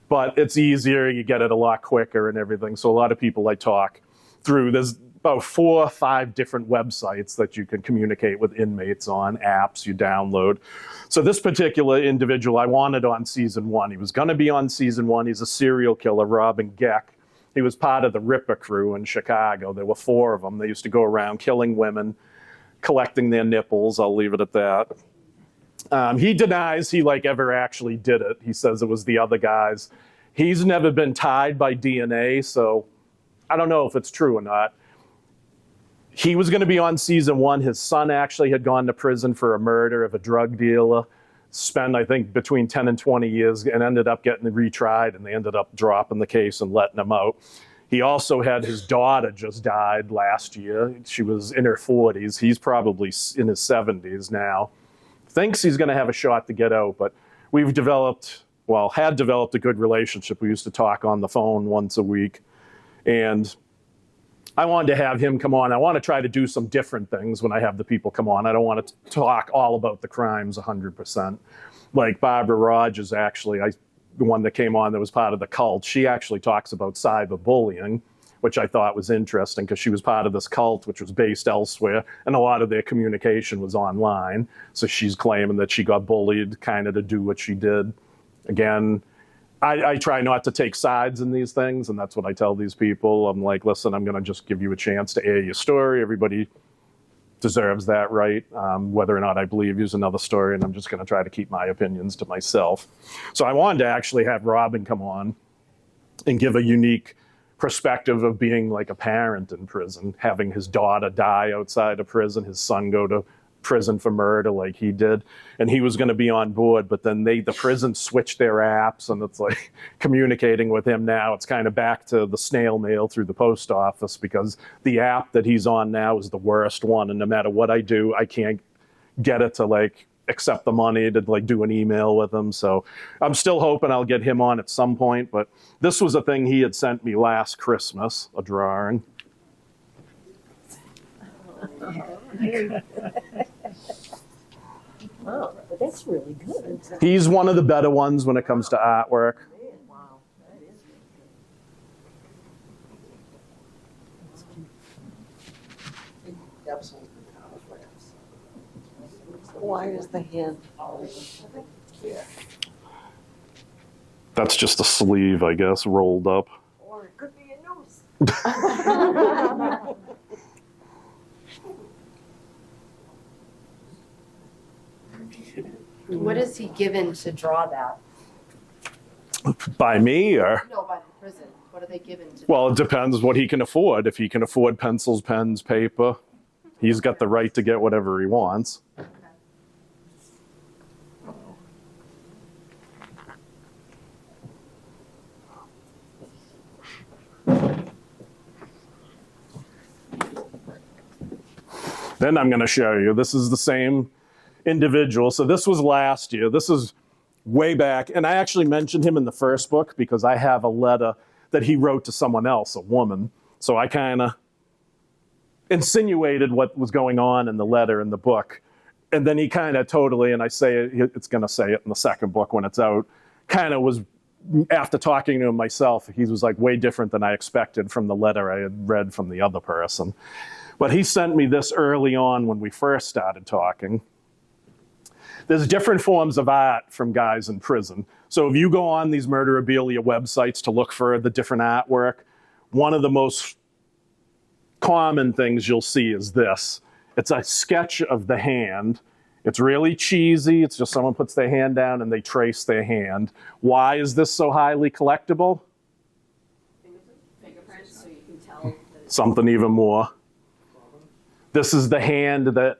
But it's easier, you get it a lot quicker and everything. So a lot of people I talk through, there's about 4 or 5 different websites that you can communicate with inmates on, apps you download. So this particular individual I wanted on season 1. He was going to be on season 1. He's a serial killer, Robin Geck. He was part of the Ripper crew in Chicago. There were 4 of them. They used to go around killing women, collecting their nipples. I'll leave it at that. He denies he ever actually did it. He says it was the other guys. He's never been tied by DNA, so I don't know if it's true or not. He was going to be on season 1. His son actually had gone to prison for a murder of a drug dealer. Spent, I think, between 10 and 20 years and ended up getting retried, and they ended up dropping the case and letting him out. He also had his daughter just died last year. She was in her 40s. He's probably in his 70s now. Thinks he's going to have a shot to get out, but we've had developed a good relationship. We used to talk on the phone once a week, and I wanted to have him come on. I want to try to do some different things when I have the people come on. I don't want to talk all about the crimes 100%. Like Barbara Rogers, actually, the one that came on that was part of the cult, she actually talks about cyberbullying, which I thought was interesting because she was part of this cult, which was based elsewhere, and a lot of their communication was online. So she's claiming that she got bullied kind of to do what she did. Again, I try not to take sides in these things, and that's what I tell these people. I'm like, listen, I'm going to just give you a chance to air your story. Everybody deserves that right. Whether or not I believe you is another story, and I'm just going to try to keep my opinions to myself. So I wanted to actually have Robin come on and give a unique perspective of being like a parent in prison, having his daughter die outside of prison, his son go to prison for murder like he did, and he was going to be on board, but then the prison switched their apps, and it's like communicating with him now, it's kind of back to the snail mail through the post office, because the app that he's on now is the worst one, and no matter what I do, I can't get it to accept the money to do an email with him. So I'm still hoping I'll get him on at some point, but this was a thing he had sent me last Christmas, a drawing. Wow, but that's really good. He's one of the better ones when it comes to artwork. Wow, that is really good. Why is the hand? That's just a sleeve, I guess, rolled up. Or it could be a noose. What is he given to draw that? By me, or? No, by the prison. What are they given to? Well, it depends what he can afford. If he can afford pencils, pens, paper, he's got the right to get whatever he wants. Then I'm going to show you, this is the same individual. So this was last year. This is way back. And I actually mentioned him in the first book because I have a letter that he wrote to someone else, a woman. So I kind of insinuated what was going on in the letter in the book. And then he kind of totally, and I say it's going to say it in the second book when it's out, kind of was, after talking to him myself, he was like way different than I expected from the letter I had read from the other person. But he sent me this early on when we first started talking. There's different forms of art from guys in prison. So if you go on these murderabilia websites to look for the different artwork, one of the most common things you'll see is this. It's a sketch of the hand. It's really cheesy. It's just someone puts their hand down and they trace their hand. Why is this so highly collectible? Fingerprints, so you can tell that it's Something even more. This is the hand that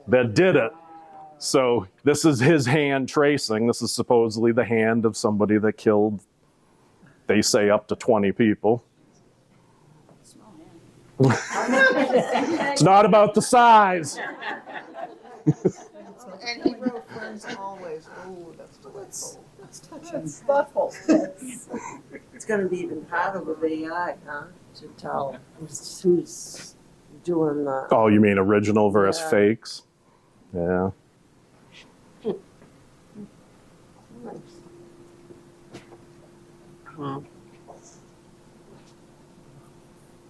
did it. So this is his hand tracing. This is supposedly the hand of somebody that killed, they say, up to 20 people. It's not about the size. And he wrote friends always. Oh, that's delightful. That's thoughtful. It's gonna be even harder with AI, huh? To tell who's doing the. Oh, you mean original versus Yeah. fakes? Yeah.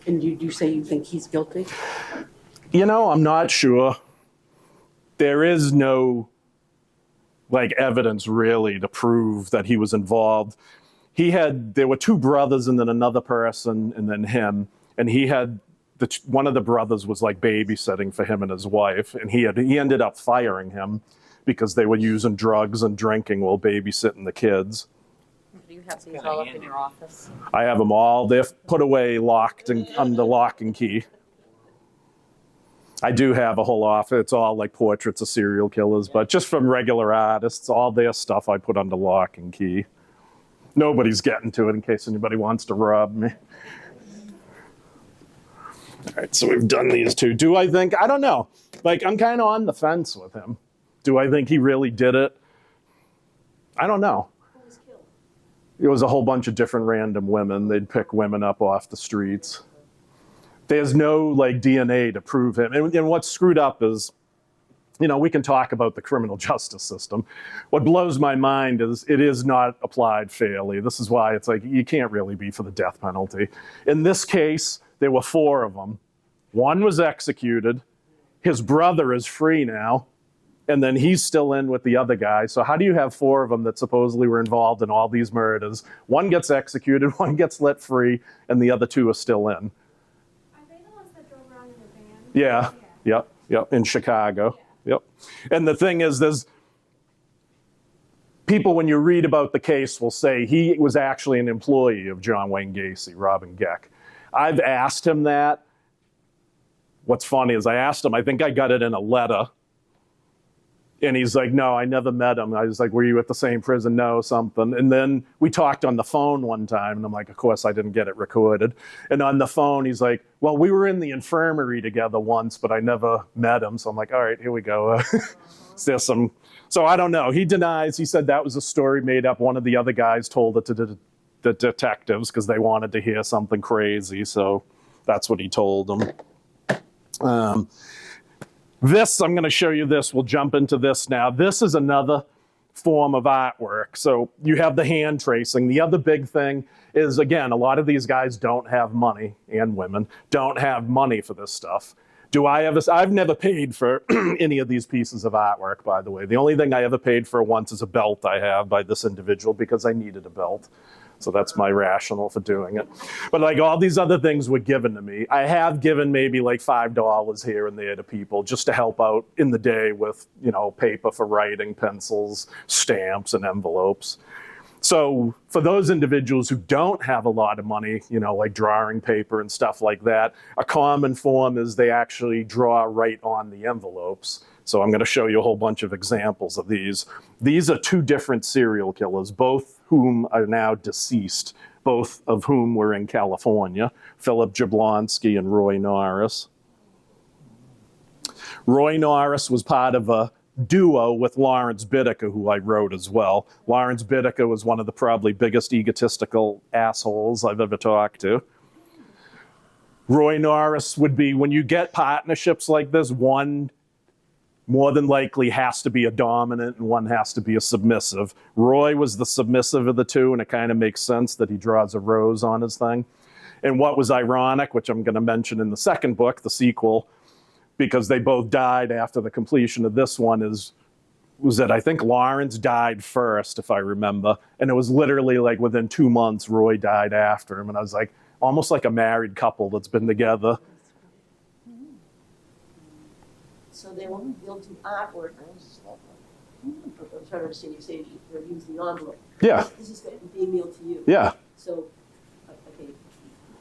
And you say you think he's guilty? You know, I'm not sure. There is no evidence really to prove that he was involved. There were two brothers and then another person and then him. And he had, one of the brothers was babysitting for him and his wife. And he ended up firing him because they were using drugs and drinking while babysitting the kids. Do you have these all up in your office? I have them all. They're put away, locked and under lock and key. I do have a whole office. It's all portraits of serial killers, but just from regular artists, all their stuff I put under lock and key. Nobody's getting to it in case anybody wants to rob me. All right, so we've done these two. Do I think? I don't know. I'm kind of on the fence with him. Do I think he really did it? I don't know. Who was killed? It was a whole bunch of different random women. They'd pick women up off the streets. There's no DNA to prove him. And what's screwed up is, we can talk about the criminal justice system. What blows my mind is it is not applied fairly. This is why it's you can't really be for the death penalty. In this case, there were 4 of them. One was executed. His brother is free now. And then he's still in with the other guy. So how do you have 4 of them that supposedly were involved in all these murders? One gets executed, one gets let free, and the other 2 are still in. Are they the ones that drove around in the van? Yeah. Yep, in Chicago. Yep. And the thing is, there's people, when you read about the case, will say he was actually an employee of John Wayne Gacy, Robin Geck. I've asked him that. What's funny is I asked him, I think I got it in a letter. And he's like, no, I never met him. I was like, were you at the same prison? No, something. And then we talked on the phone one time, and I'm like, of course, I didn't get it recorded. And on the phone, he's like, well, we were in the infirmary together once, but I never met him. So I'm like, all right, here we go. There's some. So I don't know. He denies. He said that was a story made up. One of the other guys told it to the detectives because they wanted to hear something crazy. So that's what he told them. This, I'm going to show you this. We'll jump into this now. This is another form of artwork. So you have the hand tracing. The other big thing is, again, a lot of these guys don't have money, and women don't have money for this stuff. I've never paid for any of these pieces of artwork, by the way. The only thing I ever paid for once is a belt I have by this individual because I needed a belt. So that's my rationale for doing it. But like all these other things were given to me. I have given maybe like $5 here and there to people just to help out in the day with, paper for writing, pencils, stamps, and envelopes. So for those individuals who don't have a lot of money, like drawing paper and stuff like that, a common form is they actually draw right on the envelopes. So I'm going to show you a whole bunch of examples of these. These are two different serial killers, both whom are now deceased, both of whom were in California, Philip Jablonski and Roy Norris. Roy Norris was part of a duo with Lawrence Bittaker, who I wrote as well. Lawrence Bittaker was one of the probably biggest egotistical assholes I've ever talked to. Roy Norris would be, when you get partnerships like this, one more than likely has to be a dominant and one has to be a submissive. Roy was the submissive of the two, and it kind of makes sense that he draws a rose on his thing. And what was ironic, which I'm going to mention in the second book, the sequel, because they both died after the completion of this one, was that I think Lawrence died first, if I remember. And it was literally like within 2 months, Roy died after him. And I was like, almost like a married couple that's been together. So they'll do artwork. I'm trying to understand, you say they'll use the envelope. Yeah. This is going to be mailed to you. Yeah. So, okay.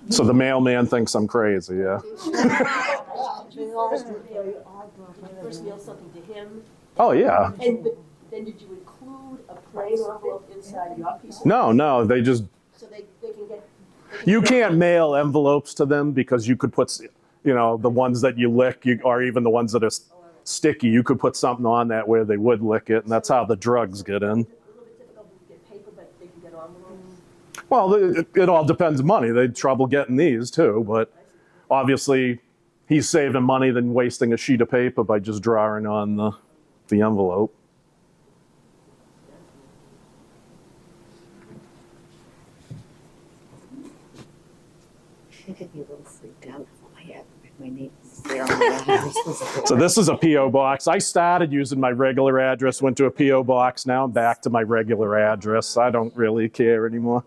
So the mailman thinks I'm crazy, yeah. First mail something to him. Oh, yeah. And then did you include a plain envelope inside your piece? No, they just... So they can get... You can't mail envelopes to them because you could put, the ones that you lick, or even the ones that are sticky, you could put something on that where they would lick it, and that's how the drugs get in. A little bit difficult to get paper, but they can get envelopes. Well, it all depends on money. They had trouble getting these too, but obviously he's saving money than wasting a sheet of paper by just drawing on the envelope. I could be a little freaked out if I had my name there on the address. So this is a P.O. box. I started using my regular address, went to a P.O. box. Now I'm back to my regular address. I don't really care anymore.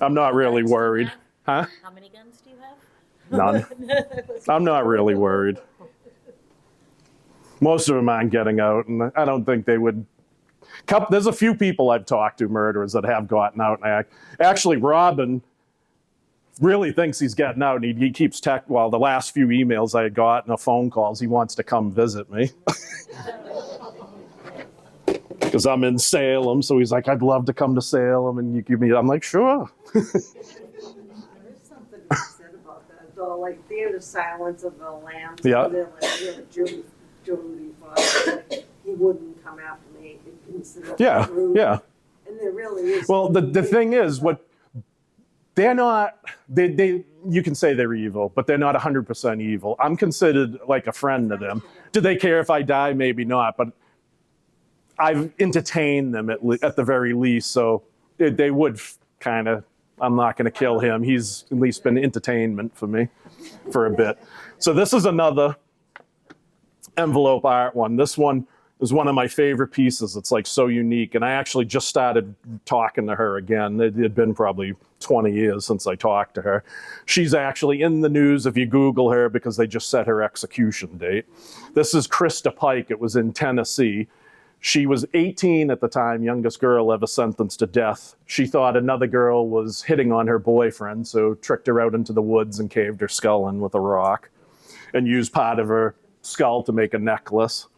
I'm not really worried. Huh? How many guns do you have? None. I'm not really worried. Most of them aren't getting out, and I don't think they would. There's a few people I've talked to, murderers, that have gotten out. And actually, Robin really thinks he's getting out, and he keeps the last few emails I had gotten, or phone calls, he wants to come visit me. Because I'm in Salem, so he's like, I'd love to come to Salem, and you give me, I'm like, sure. There is something to be said about that, though, like Theater of Silence of the Lambs. Yeah. And then, like, Judy Foster, like, he wouldn't come after me. Yeah, yeah. And there really is. Well, the thing is, they're not, you can say they're evil, but they're not 100% evil. I'm considered like a friend to them. Do they care if I die? Maybe not, but I've entertained them at the very least, so they would kind of, I'm not going to kill him. He's at least been entertainment for me for a bit. So this is another envelope art one. This one is one of my favorite pieces. It's like so unique, and I actually just started talking to her again. It had been probably 20 years since I talked to her. She's actually in the news if you Google her because they just set her execution date. This is Krista Pike. It was in Tennessee. She was 18 at the time, youngest girl ever sentenced to death. She thought another girl was hitting on her boyfriend, so tricked her out into the woods and caved her skull in with a rock and used part of her skull to make a necklace.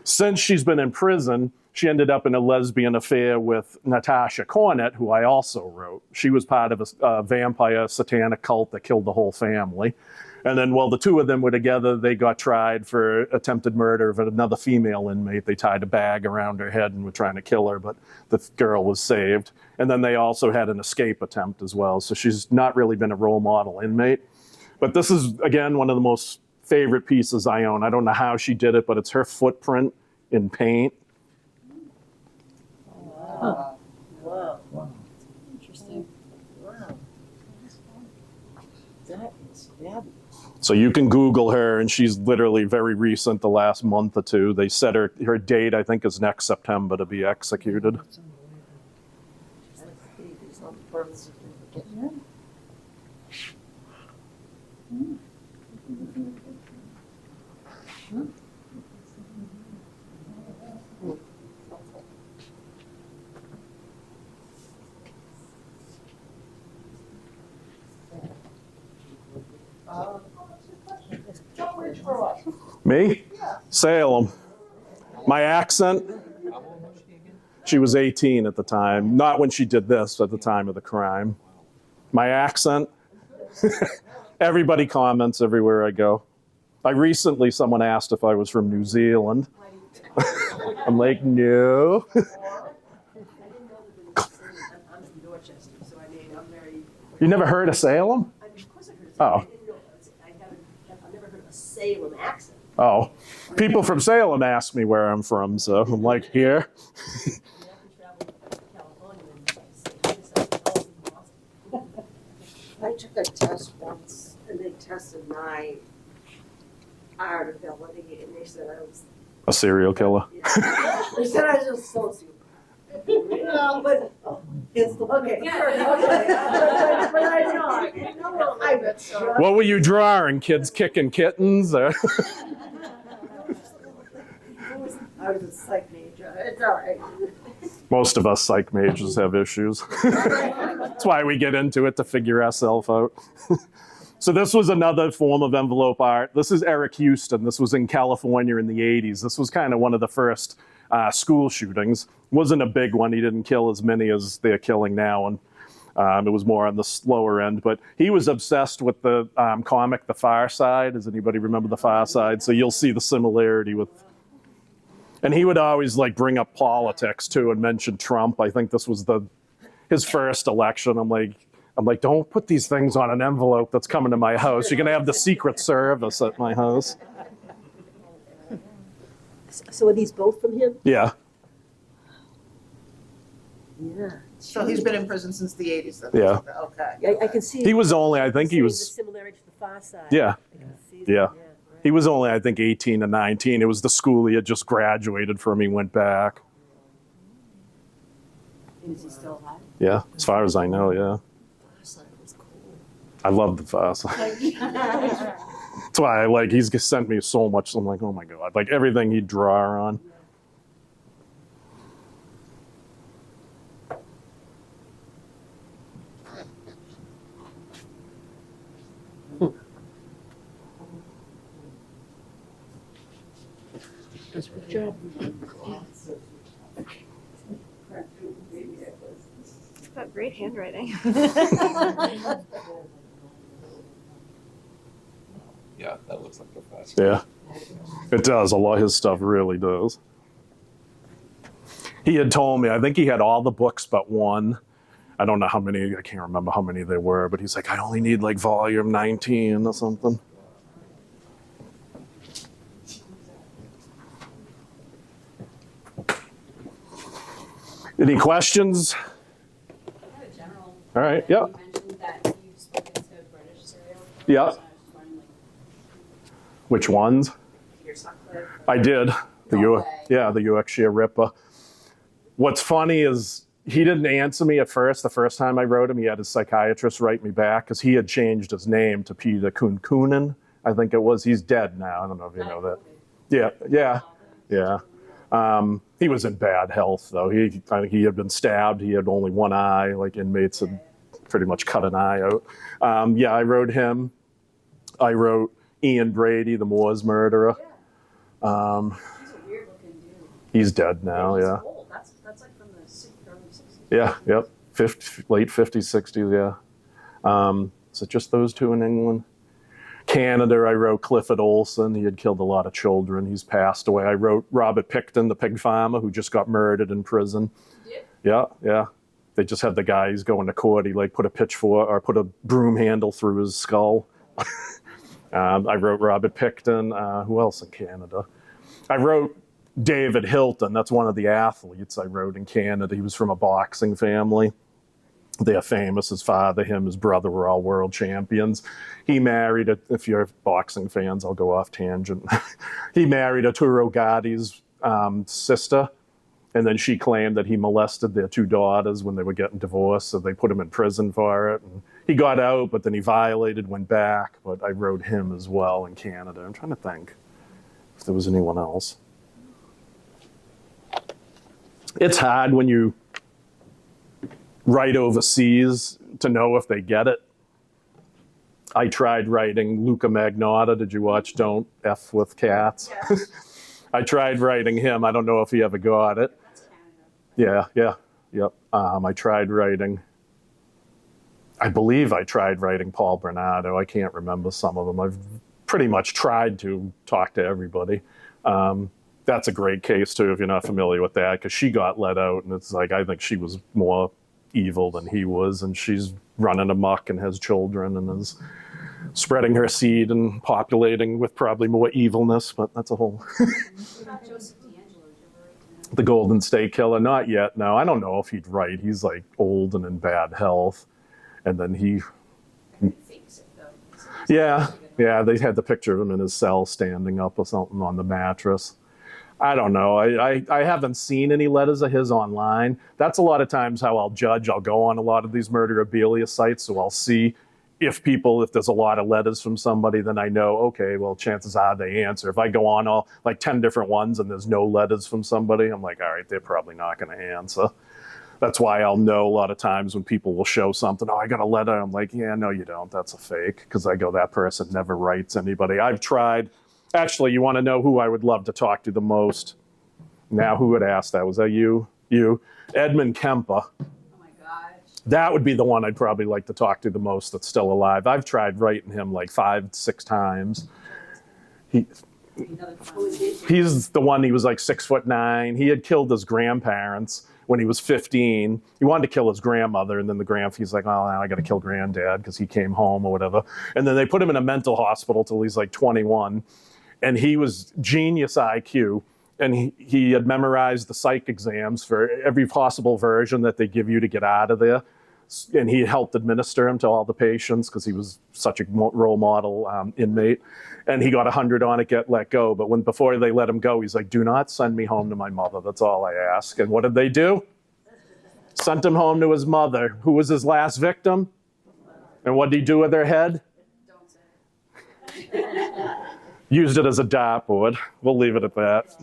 Since she's been in prison, she ended up in a lesbian affair with Natasha Cornett, who I also wrote. She was part of a vampire satanic cult that killed the whole family. And then while the two of them were together, they got tried for attempted murder of another female inmate. They tied a bag around her head and were trying to kill her, but the girl was saved. And then they also had an escape attempt as well. So she's not really been a role model inmate. But this is, again, one of the most favorite pieces I own. I don't know how she did it, but it's her footprint in paint. Wow. Wow. Interesting. Wow. That is fabulous. So you can Google her, and she's literally very recent, the last month or two. They set her date, I think, is next September to be executed. Baby's on birth certificate. Tell where you grew up. Me? Salem. My accent? She was 18 at the time. Not when she did this, at the time of the crime. My accent? Everybody comments everywhere I go. Someone asked if I was from New Zealand. I'm like, no. I didn't know that there was a Salem. I'm from Dorchester, so I mean, I'm very, You never heard of Salem? I mean, of course I heard of Oh. Salem. I didn't know, I've never heard of a Salem accent. Oh, people from Salem ask me where I'm from, so I'm like, here. I mean, I can travel to California and say, this is Boston. I took a test once and they tested my art ability and they said I was, A serial killer. they said I was a sociopath. No, but, it's, okay. But I'm not. No, I bet so. What were you drawing? Kids kicking kittens? Or? I was a psych major. It's all right. Most of us psych majors have issues. That's why we get into it, to figure ourselves out. So this was another form of envelope art. This is Eric Houston. This was in California in the 80s. This was kind of one of the first school shootings. Wasn't a big one. He didn't kill as many as they're killing now, and it was more on the slower end. But he was obsessed with the comic The Far Side. Does anybody remember The Far Side? So you'll see the similarity with... And he would always like bring up politics too and mention Trump. I think this was his first election. I'm like, don't put these things on an envelope that's coming to my house. You're gonna have the Secret Service at my house. So are these both from him? Yeah. Yeah. So he's been in prison since the 80s then? Yeah. Okay. I can see. He was only, I think he The was, similarity to the Far Side. yeah, I can see yeah. that, He was only, I think, 18 to 19. It was the school he had just graduated from. He went back. Is he still alive? Yeah, as far as I know, yeah. I love the Far Side. That's why he's just sent me so much. I'm like, oh my God, like everything he'd draw on. Good job. It's got great handwriting. Yeah, that looks like the fast. Yeah, it does. A lot of his stuff really does. He had told me, I think he had all the books but one. I don't know how many, I can't remember how many there were, but he's like, I only need like volume 19 or something. Any questions? I have a general. All right, yeah. You mentioned that you've spoken to British serial killers. Yeah. So I was just wondering, Which ones? Peter Sutcliffe. I did. No way. The Yorkshire Ripper. What's funny is he didn't answer me at first. The first time I wrote him, he had his psychiatrist write me back because he had changed his name to Peter Kunkunen, I think it was. He's dead now. I don't know if you know that. Yeah. He was in bad health, though. I think he had been stabbed. He had only one eye. Like inmates had pretty much cut an eye out. I wrote him. I wrote Ian Brady, the Moors murderer. He's a weird looking dude. He's dead now. He's Yeah. old. That's like from the early 60s. Yeah. Yep. Late 50s, 60s. Yeah. Is it just those two in England? Canada, I wrote Clifford Olson. He had killed a lot of children. He's passed away. I wrote Robert Picton, the pig farmer, who just got murdered in prison. Yeah. They just had the guy, he's going to court. He put a pitchfork or put a broom handle through his skull. I wrote Robert Picton. Who else in Canada? I wrote David Hilton. That's one of the athletes I wrote in Canada. He was from a boxing family. They're famous. His father, him, his brother were all world champions. He married, if you're boxing fans, I'll go off tangent. He married Arturo Gotti's sister, and then she claimed that he molested their 2 daughters when they were getting divorced, so they put him in prison for it. And he got out, but then he violated, went back. But I rode him as well in Canada. I'm trying to think if there was anyone else. It's hard when you write overseas to know if they get it. I tried writing Luca Magnotta. Did you watch Don't F with Cats? Yes. I tried writing him. I don't know if he ever got it. That's Canada. Yep. I believe I tried writing Paul Bernardo. I can't remember some of them. I've pretty much tried to talk to everybody. That's a great case too, if you're not familiar with that, because she got let out, and it's like, I think she was more evil than he was, and she's running amok and has children and is spreading her seed and populating with probably more evilness, but that's a whole... What about Joseph D'Angelo? Did you ever write to him? The Golden State Killer, not yet, no. I don't know if he'd write. He's like old and in bad health. And then he... I think he fakes it, though. Yeah, they had the picture of him in his cell standing up or something on the mattress. I don't know. I haven't seen any letters of his online. That's a lot of times how I'll judge. I'll go on a lot of these murderabilia sites, so I'll see if there's a lot of letters from somebody, then I know, okay, well, chances are they answer. If I go on all like 10 different ones and there's no letters from somebody, I'm like, all right, they're probably not going to answer. That's why I'll know a lot of times when people will show something, oh, I got a letter. I'm like, yeah, no, you don't. That's a fake. Because I go, that person never writes anybody. I've tried. Actually, you want to know who I would love to talk to the most? Now, who would ask that? Was that you? You? Edmund Kemper. Oh my gosh. That would be the one I'd probably like to talk to the most that's still alive. I've tried writing him like 5-6 times. Another fun. He's the one, he was like 6'9". He had killed his grandparents when he was 15. He wanted to kill his grandmother, and then he's like, oh, now I got to kill granddad because he came home or whatever. And then they put him in a mental hospital till he's like 21. And he was genius IQ. And he had memorized the psych exams for every possible version that they give you to get out of there. And he helped administer them to all the patients because he was such a role model inmate. And he got 100 on it, get let go. But before they let him go, he's like, do not send me home to my mother. That's all I ask. And what did they do? Sent him home to his mother, who was his last victim. And what did he do with her head? Don't say. Used it as a dartboard. We'll leave it at that.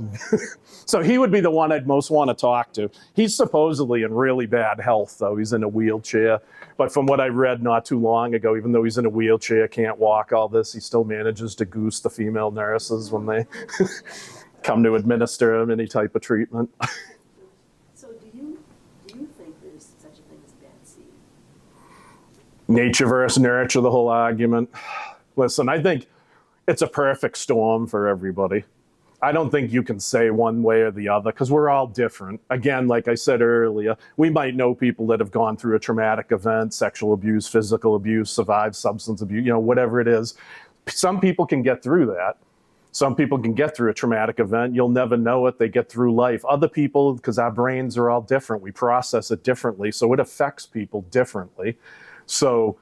So he would be the one I'd most want to talk to. He's supposedly in really bad health, though. He's in a wheelchair. But from what I read not too long ago, even though he's in a wheelchair, can't walk, all this, he still manages to goose the female nurses when they come to administer him any type of treatment. So do you think there's such a thing as bad seed? Nature versus nurture, the whole argument. Listen, I think it's a perfect storm for everybody. I don't think you can say one way or the other because we're all different. Again, like I said earlier, we might know people that have gone through a traumatic event, sexual abuse, physical abuse, survived substance abuse, whatever it is. Some people can get through that. Some people can get through a traumatic event. You'll never know it. They get through life. Other people, because our brains are all different, we process it differently, so it affects people differently. So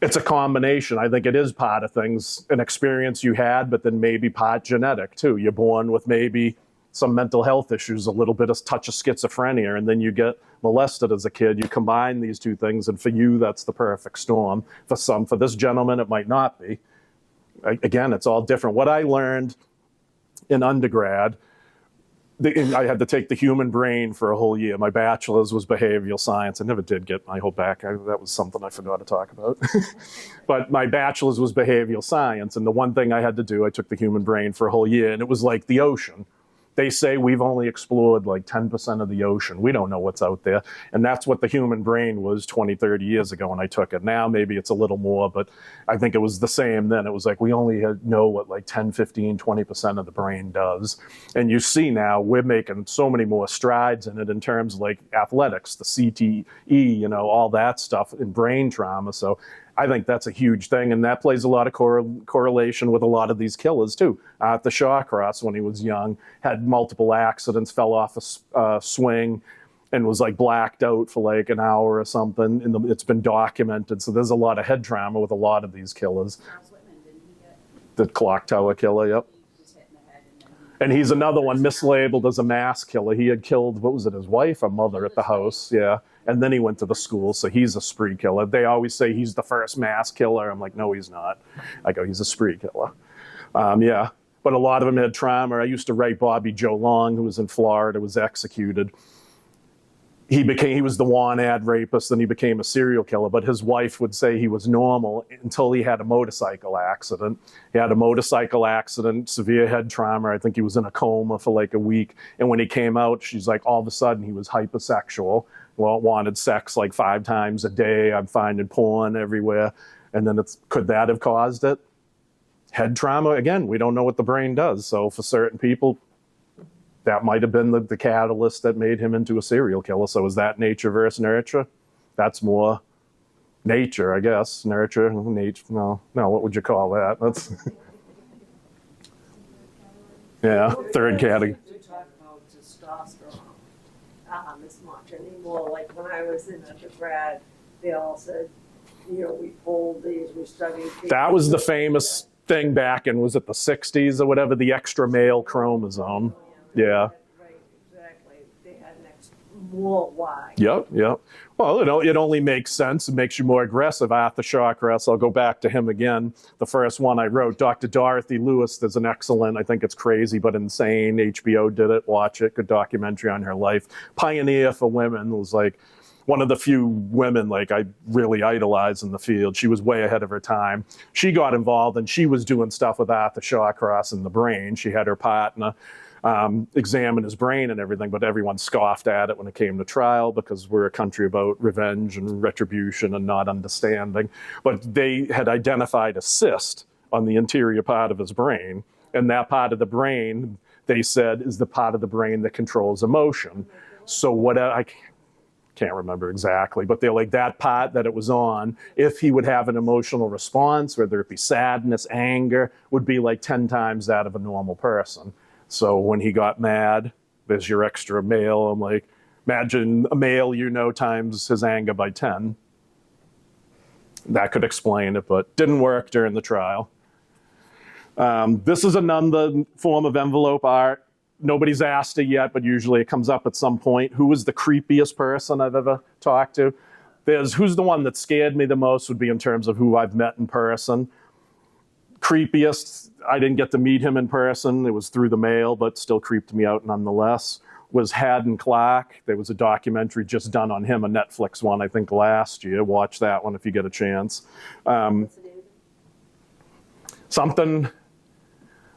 it's a combination. I think it is part of things, an experience you had, but then maybe part genetic too. You're born with maybe some mental health issues, a little bit of touch of schizophrenia, and then you get molested as a kid. You combine these two things, and for you, that's the perfect storm. For this gentleman, it might not be. Again, it's all different. What I learned in undergrad, I had to take the human brain for a whole year. My bachelor's was behavioral science. I never did get my whole back. That was something I forgot to talk about. But my bachelor's was behavioral science. And the one thing I had to do, I took the human brain for a whole year. And it was like the ocean. They say we've only explored like 10% of the ocean. We don't know what's out there. And that's what the human brain was 20, 30 years ago when I took it. Now maybe it's a little more, but I think it was the same then. It was like we only know what like 10, 15, 20% of the brain does. And you see now we're making so many more strides in it in terms of like athletics, the CTE, all that stuff in brain trauma. So I think that's a huge thing, and that plays a lot of correlation with a lot of these killers too. At the Shawcross when he was young, had multiple accidents, fell off a swing, and was like blacked out for like an hour or something. And it's been documented. So there's a lot of head trauma with a lot of these killers. Charles Whitman, didn't he get, The clock tower killer, yep. he was hit in the head and then And he's another one mislabeled as a mass killer. He had killed, what was it, his wife or mother at the house? Yeah. And then he went to the school, so he's a spree killer. They always say he's the first mass killer. I'm like, no, he's not. I go, he's a spree killer. Yeah. But a lot of them had trauma. I used to write Bobby Joe Long, who was in Florida, was executed. He was the one-ad rapist, then he became a serial killer, but his wife would say he was normal until he had a motorcycle accident. He had a motorcycle accident, severe head trauma. I think he was in a coma for like a week. And when he came out, she's like, all of a sudden he was hypersexual. Well, wanted sex like 5 times a day. I'm finding porn everywhere. And then could that have caused it? Head trauma, again, we don't know what the brain does. So for certain people, that might have been the catalyst that made him into a serial killer. So is that nature versus nurture? That's more nature, I guess. Nurture, nature, no, what would you call that? That's, yeah, third category. We talk about testosterone as much anymore. Like when I was in undergrad, they all said, you know, we pulled these, we studied these. That was the famous thing back in, was it the 60s or whatever, the extra male chromosome. Yeah. Right, exactly. They had an extra, more Y. Yep. Well, it only makes sense. It makes you more aggressive. Arthur Shawcross, I'll go back to him again. The first one I wrote, Dr. Dorothy Lewis, there's an excellent, I think it's crazy but insane, HBO did it, watch it, good documentary on her life. Pioneer for women, was like one of the few women like I really idolized in the field. She was way ahead of her time. She got involved and she was doing stuff with Arthur Shawcross in the brain. She had her partner examine his brain and everything, but everyone scoffed at it when it came to trial because we're a country about revenge and retribution and not understanding. But they had identified a cyst on the interior part of his brain, and that part of the brain, they said, is the part of the brain that controls emotion. So what I can't remember exactly, but they're like, that part that it was on, if he would have an emotional response, whether it be sadness, anger, would be like 10 times that of a normal person. So when he got mad, there's your extra male. I'm like, imagine a male times his anger by 10. That could explain it, but didn't work during the trial. This is another form of envelope art. Nobody's asked it yet, but usually it comes up at some point. Who was the creepiest person I've ever talked to? Who's the one that scared me the most would be in terms of who I've met in person. Creepiest, I didn't get to meet him in person. It was through the mail, but still creeped me out nonetheless, was Haddon Clark. There was a documentary just done on him, a Netflix one, I think last year. Watch that one if you get a chance. Something,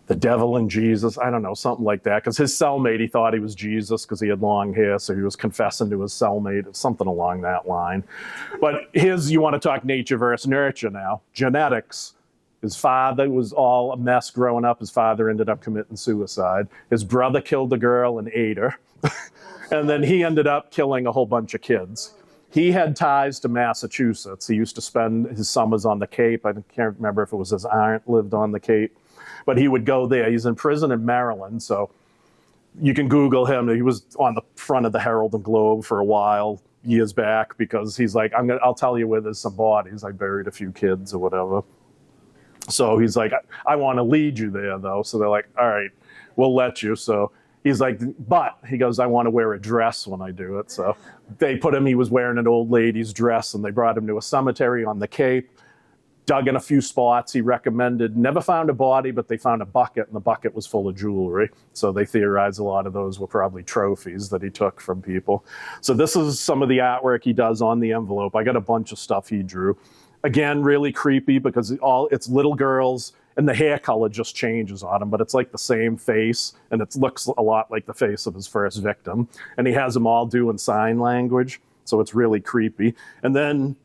the devil and Jesus, I don't know, something like that. Because his cellmate, he thought he was Jesus because he had long hair, so he was confessing to his cellmate, something along that line. But you want to talk nature versus nurture now. Genetics. His father was all a mess growing up. His father ended up committing suicide. His brother killed a girl and ate her. And then he ended up killing a whole bunch of kids. He had ties to Massachusetts. He used to spend his summers on the Cape. I can't remember if it was his aunt lived on the Cape. But he would go there. He's in prison in Maryland, so you can Google him. He was on the front of the Herald and Globe for a while, years back, because he's like, I'll tell you where there's some bodies. I buried a few kids or whatever. So he's like, I want to lead you there, though. So they're like, all right, we'll let you. So he's like, but he goes, I want to wear a dress when I do it. So they put him, he was wearing an old lady's dress, and they brought him to a cemetery on the Cape, dug in a few spots he recommended, never found a body, but they found a bucket, and the bucket was full of jewelry. So they theorized a lot of those were probably trophies that he took from people. So this is some of the artwork he does on the envelope. I got a bunch of stuff he drew. Again, really creepy because it's little girls and the hair color just changes on him, but it's like the same face and it looks a lot like the face of his first victim. And he has them all doing sign language, so it's really creepy. And then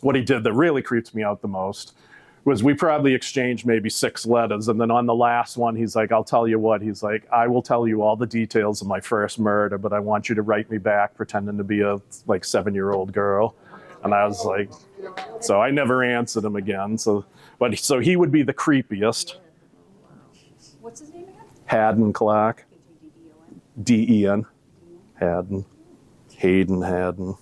what he did that really creeps me out the most was we probably exchanged maybe 6 letters, and then on the last one, he's like, I'll tell you what, he's like, I will tell you all the details of my first murder, but I want you to write me back pretending to be a 7-year-old girl. And I was like, so I never answered him again. So he would be the creepiest. What's his name again? Haddon Clark. D-E-O-N. D-E-N. Haddon. Hayden Haddon.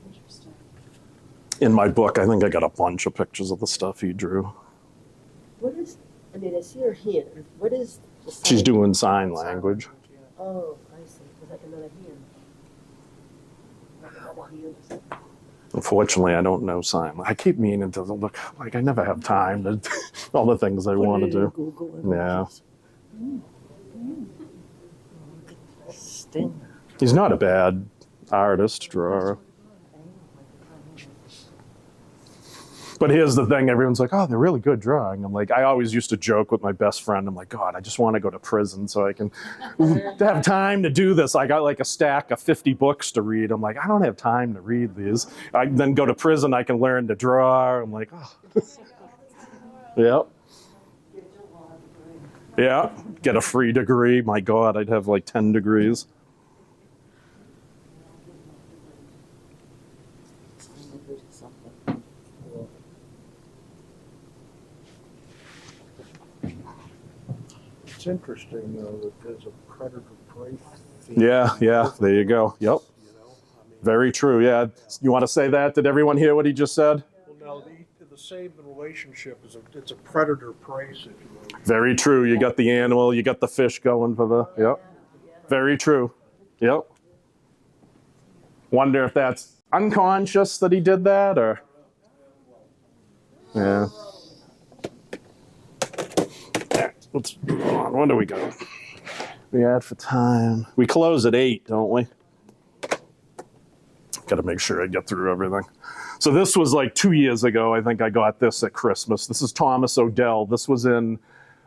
Interesting. In my book, I think I got a bunch of pictures of the stuff he drew. What is, I mean, I see her hand, what is the sign? She's doing sign language. Oh, I see, it's like another hand. Like a double hand. Unfortunately, I don't know sign. I keep meaning to look, like I never have time to all the things I want to do. Google Yeah. Sting. He's not a bad artist, drawer. But here's the thing, everyone's like, oh, they're really good drawing. I'm like, I always used to joke with my best friend. I'm like, God, I just want to go to prison so I can have time to do this. I got like a stack of 50 books to read. I'm like, I don't have time to read these. I then go to prison, I can learn to draw. I'm like, oh. Yep. Yeah, get a free degree. My God, I'd have like 10 degrees. It's interesting though that there's a predator-prey theme. Yeah, there you go. Yep. You know, I mean, Very true. Yeah. You want to say that? Did everyone hear what he just said? well, now the same relationship is it's a predator-prey situation. Very true. You got the animal, you got the fish going for the, yep. Very true. Yep. Wonder if that's unconscious that he did that or, yeah. Let's move on. When do we go? We add for time. We close at 8, don't we? Got to make sure I get through everything. So this was like 2 years ago. I think I got this at Christmas. This is Thomas Odell. This was in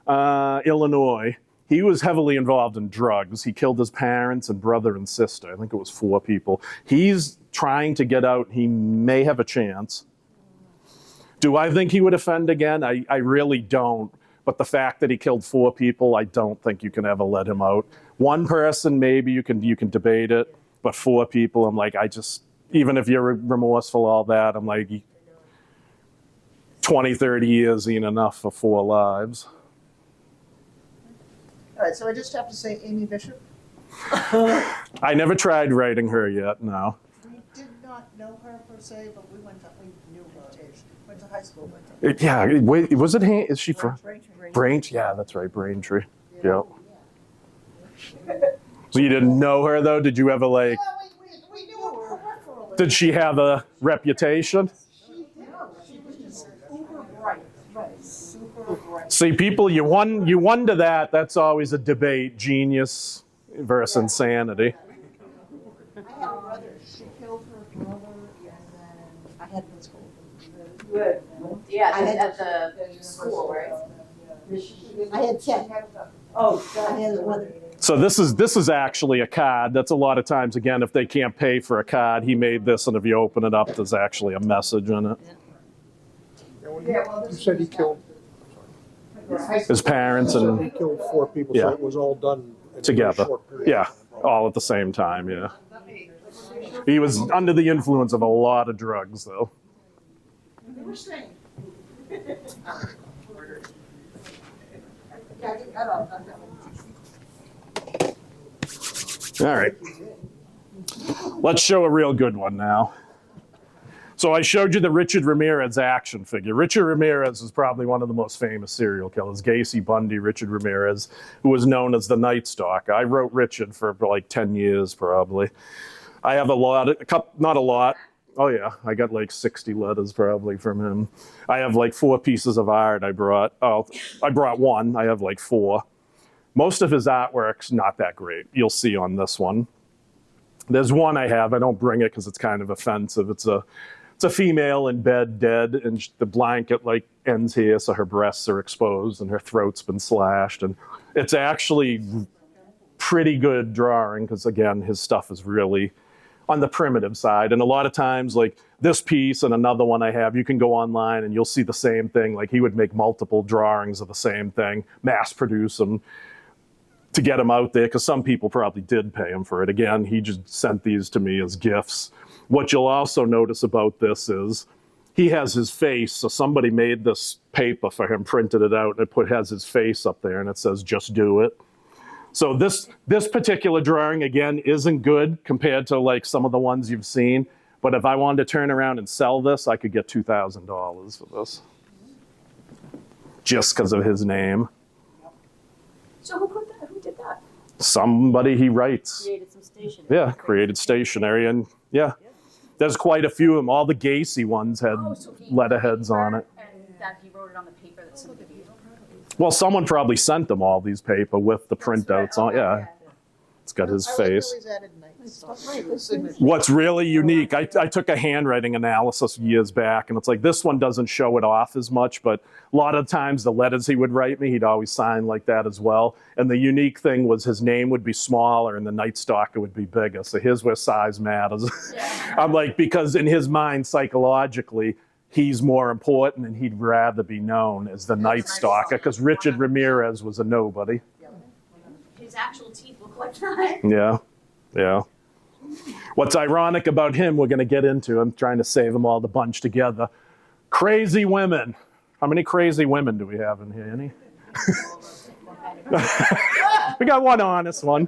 Illinois. He was heavily involved in drugs. He killed his parents and brother and sister. I think it was 4 people. He's trying to get out. He may have a chance. Do I think he would offend again? I really don't. But the fact that he killed 4 people, I don't think you can ever let him out. One person, maybe you can debate it. But 4 people, I'm like, even if you're remorseful, all that, I'm like, 20, 30 years ain't enough for 4 lives. All right, so I just have to say Amy Bishop. I never tried writing her yet, no. We did not know her per se, but we knew her. Went to high school with her. Yeah, wait, was it, is she from? Braintree. Braintree, yeah, that's right, Braintree. Yep. So you didn't know her though? Did you ever like, Yeah, we knew her peripherally. did she have a reputation? She was just uber bright. Right, super bright. See, people, you wonder that. That's always a debate, genius versus insanity. I had a brother. She killed her brother, and then I had him in school. Good. Yeah, at the school, right? I had 10. Oh, I had another. So this is actually a card. That's a lot of times, again, if they can't pay for a card, he made this, and if you open it up, there's actually a message in it. You said he killed His parents he and killed 4 people, Yeah. so it was all done in a together. very short period. Yeah, all at the same time, yeah. He was under the influence of a lot of drugs, though. They were strange. Yeah, I don't know. All right. Let's show a real good one now. So I showed you the Richard Ramirez action figure. Richard Ramirez is probably one of the most famous serial killers. Gacy, Bundy, Richard Ramirez, who was known as the Night Stalker. I wrote Richard for like 10 years probably. I have not a lot. Oh yeah, I got like 60 letters probably from him. I have like 4 pieces of art I brought. Oh, I brought one. I have like 4. Most of his artwork's not that great. You'll see on this one. There's one I have. I don't bring it because it's kind of offensive. It's a female in bed, dead, and the blanket like ends here, so her breasts are exposed and her throat's been slashed. And it's actually pretty good drawing because, again, his stuff is really on the primitive side. And a lot of times, like this piece and another one I have, you can go online and you'll see the same thing. Like he would make multiple drawings of the same thing, mass produce them to get them out there, because some people probably did pay him for it. Again, he just sent these to me as gifts. What you'll also notice about this is he has his face. So somebody made this paper for him, printed it out, and has his face up there, and it says, "Just do it." So this particular drawing, again, isn't good compared to like some of the ones you've seen. But if I wanted to turn around and sell this, I could get $2,000 for this. Just because of his name. So who did that? Somebody he writes. Created some stationery. Yeah, created stationery. And yeah, there's quite a few of them. All the Gacy ones had So he letterheads on it. And that he wrote it on the paper that's so good. Well, someone probably sent them all these paper with the printouts on. Yeah, it's got his face. What's really unique, I took a handwriting analysis years back, and it's like this one doesn't show it off as much, but a lot of times the letters he would write me, he'd always sign like that as well. And the unique thing was his name would be smaller and the Night Stalker would be bigger. So here's where size matters. I'm like, because in his mind, psychologically, he's more important and he'd rather be known as the Night Stalker because Richard Ramirez was a nobody. His actual teeth look like that. Yeah, yeah. What's ironic about him, we're going to get into. I'm trying to save them all the bunch together. Crazy women. How many crazy women do we have in here? Any? We got one honest one.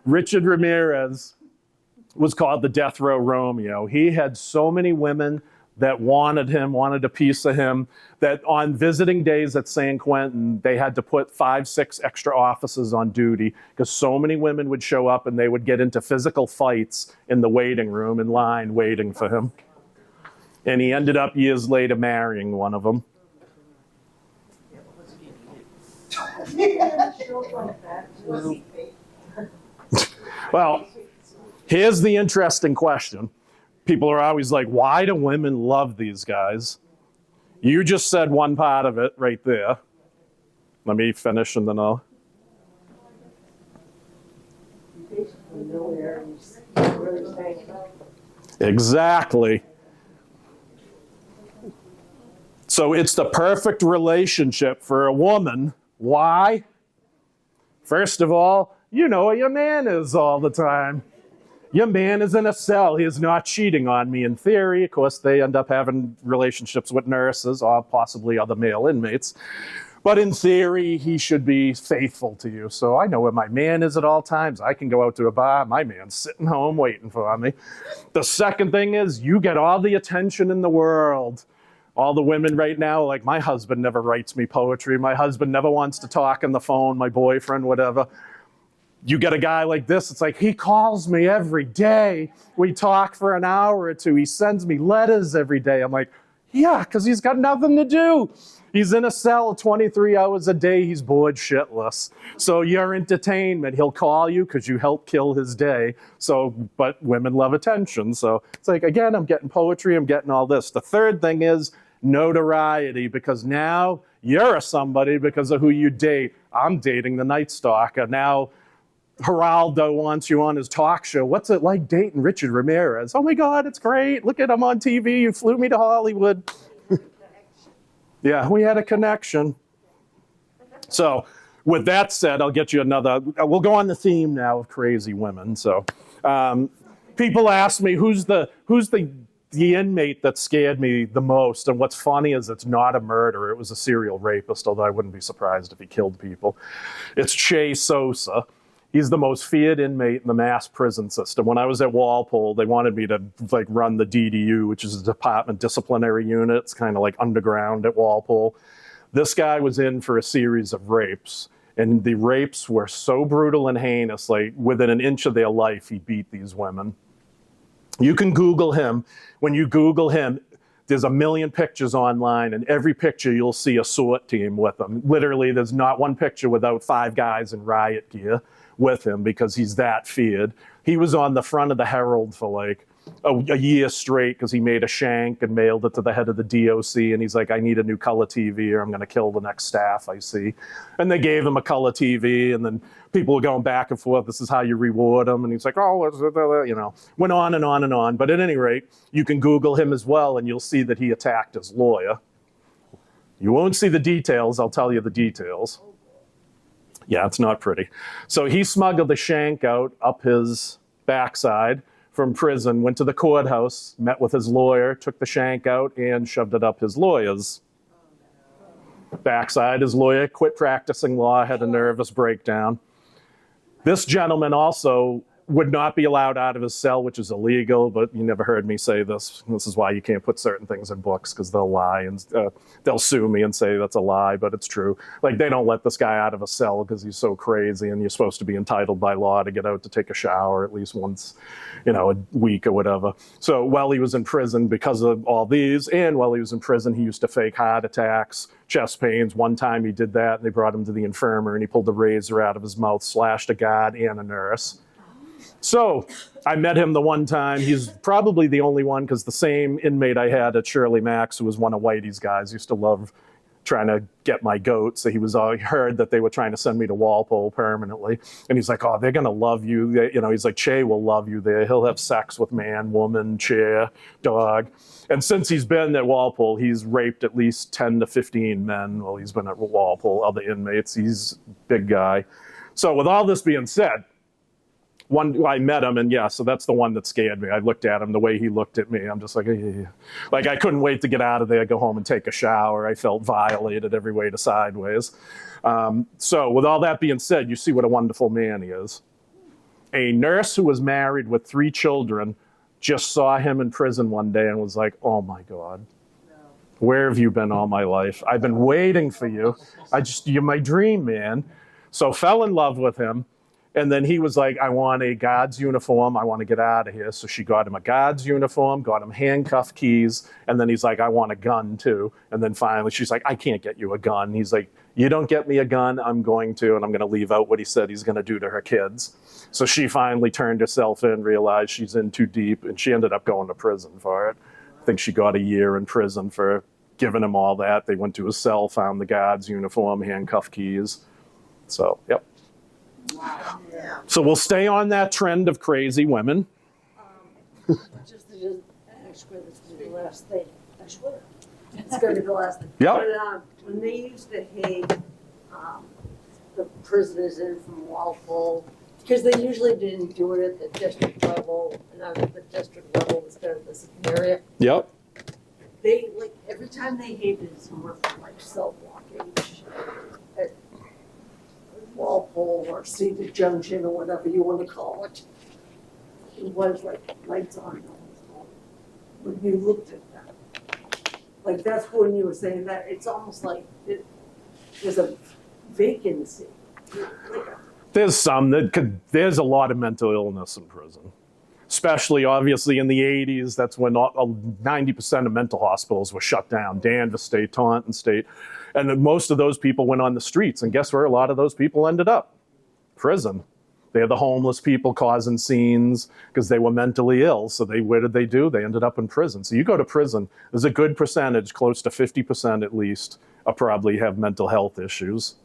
Richard Ramirez was called the Death Row Romeo. He had so many women that wanted him, wanted a piece of him, that on visiting days at San Quentin, they had to put 5, 6 extra officers on duty because so many women would show up and they would get into physical fights in the waiting room in line waiting for him. And he ended up years later marrying one of them. Well, here's the interesting question. People are always like, why do women love these guys? You just said one part of it right there. Let me finish and then I'll... Exactly. So it's the perfect relationship for a woman. Why? First of all, you know what your man is all the time. Your man is in a cell. He is not cheating on me in theory. Of course, they end up having relationships with nurses or possibly other male inmates. But in theory, he should be faithful to you. So I know where my man is at all times. I can go out to a bar. My man's sitting home waiting for me. The second thing is you get all the attention in the world. All the women right now, like my husband never writes me poetry. My husband never wants to talk on the phone, my boyfriend, whatever. You get a guy like this, it's like, he calls me every day. We talk for an hour or two. He sends me letters every day. I'm like, yeah, because he's got nothing to do. He's in a cell 23 hours a day. He's bored shitless. So your entertainment, he'll call you because you helped kill his day. So, but women love attention. So it's like, again, I'm getting poetry. I'm getting all this. The third thing is notoriety, because now you're a somebody because of who you date. I'm dating the Night Stalker. Now, Geraldo wants you on his talk show. What's it like dating Richard Ramirez? Oh my God, it's great. Look at him on TV. You flew me to Hollywood. Yeah, we had a connection. So with that said, I'll get you another. We'll go on the theme now of crazy women. So people ask me, who's the inmate that scared me the most? And what's funny is it's not a murderer. It was a serial rapist, although I wouldn't be surprised if he killed people. It's Che Sosa. He's the most feared inmate in the mass prison system. When I was at Walpole, they wanted me to run the DDU, which is the Department Disciplinary Unit. It's kind of like underground at Walpole. This guy was in for a series of rapes, and the rapes were so brutal and heinous, like within an inch of their life, he beat these women. You can Google him. When you Google him, there's a million pictures online, and every picture you'll see a SWAT team with him. Literally, there's not one picture without 5 guys in riot gear with him because he's that feared. He was on the front of the Herald for like a year straight because he made a shank and mailed it to the head of the DOC, and he's like, I need a new color TV or I'm going to kill the next staff I see. And they gave him a color TV, and then people were going back and forth, this is how you reward him. And he's like, oh, you know, went on and on and on. But at any rate, you can Google him as well, and you'll see that he attacked his lawyer. You won't see the details, I'll tell you the details. Yeah, it's not pretty. So he smuggled the shank out up his backside from prison, went to the courthouse, met with his lawyer, took the shank out, and shoved it up his lawyer's backside. His lawyer quit practicing law, had a nervous breakdown. This gentleman also would not be allowed out of his cell, which is illegal, but you never heard me say this. This is why you can't put certain things in books, because they'll lie and they'll sue me and say that's a lie, but it's true. Like, they don't let this guy out of a cell because he's so crazy, and you're supposed to be entitled by law to get out to take a shower at least once, a week or whatever. So while he was in prison, because of all these, and while he was in prison, he used to fake heart attacks, chest pains. One time he did that, and they brought him to the infirmary, and he pulled a razor out of his mouth, slashed a guard and a nurse. So I met him the one time. He's probably the only one, because the same inmate I had at Shirley Max, who was one of Whitey's guys, used to love trying to get my goat. So he heard that they were trying to send me to Walpole permanently. And he's like, oh, they're going to love you. He's like, Che will love you there. He'll have sex with man, woman, chair, dog. And since he's been at Walpole, he's raped at least 10 to 15 men while he's been at Walpole, other inmates. He's a big guy. So with all this being said, I met him, and so that's the one that scared me. I looked at him, the way he looked at me, I'm just like, like, I couldn't wait to get out of there, go home and take a shower. I felt violated every way to sideways. So with all that being said, you see what a wonderful man he is. A nurse who was married with 3 children just saw him in prison one day and was like, oh my God, where have you been all my life? I've been waiting for you. You're my dream, man. So fell in love with him. And then he was like, I want a guard's uniform. I want to get out of here. So she got him a guard's uniform, got him handcuff keys. And then he's like, I want a gun too. And then finally she's like, I can't get you a gun. He's like, you don't get me a gun, I'm going to. And I'm going to leave out what he said he's going to do to her kids. So she finally turned herself in, realized she's in too deep, and she ended up going to prison for it. I think she got a year in prison for giving him all that. They went to his cell, found the guard's uniform, handcuff keys. So, yep. Yeah. So we'll stay on that trend of crazy women. Just I swear this is the last thing. I swear. It's going to be the last thing. Yep. But, when they used to hate the prisoners in from Walpole, because they usually didn't do it at the district level, and the district level was kind of the superior. Yep. They, like, every time they hated someone from, like, cell block H at Walpole or Cedar Junction or whatever you want to call it, it was like lights on when you looked at them. Like, that's when you were saying that, it's almost like there's a vacancy. There's there's a lot of mental illness in prison. Especially, obviously, in the 80s, that's when 90% of mental hospitals were shut down. Danvers State, Taunton State. And then most of those people went on the streets. And guess where a lot of those people ended up? Prison. They're the homeless people causing scenes because they were mentally ill. So what did they do? They ended up in prison. So you go to prison, there's a good percentage, close to 50% at least, probably have mental health issues.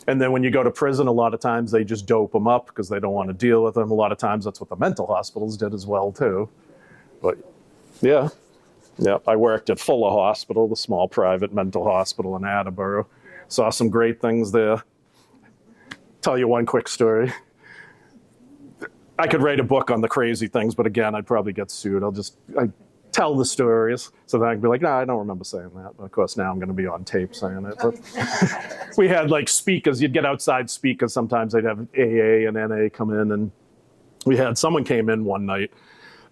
And then when you go to prison, a lot of times they just dope them up because they don't want to deal with them. A lot of times that's what the mental hospitals did as well, too. But, yeah. Yeah, I worked at Fuller Hospital, the small private mental hospital in Attleboro. Saw some great things there. Tell you one quick story. I could write a book on the crazy things, but again, I'd probably get sued. I tell the stories, so then I can be like, no, I don't remember saying that. But of course, now I'm going to be on tape saying it. But we had like speakers. You'd get outside speakers. Sometimes they'd have AA and NA come in, and someone came in one night,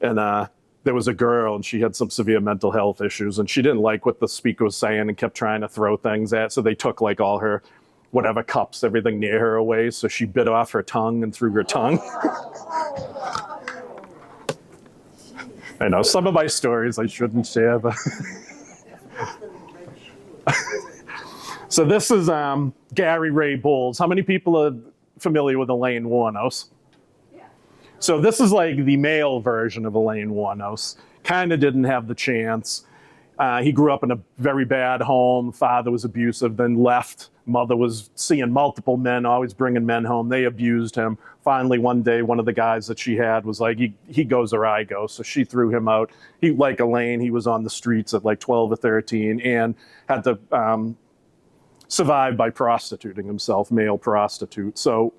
and there was a girl, and she had some severe mental health issues, and she didn't like what the speaker was saying and kept trying to throw things at. So they took like all her whatever cups, everything near her away. So she bit off her tongue and threw her tongue. I know, some of my stories I shouldn't share, but. So this is Gary Ray Bowles. How many people are familiar with Elaine Warnos? Yeah. So this is like the male version of Elaine Warnos. Kind of didn't have the chance. He grew up in a very bad home. Father was abusive, then left. Mother was seeing multiple men, always bringing men home. They abused him. Finally, one day, one of the guys that she had was like, he goes or I go. So she threw him out. He, like Elaine, he was on the streets at like 12 or 13 and had to survive by prostituting himself, male prostitute. So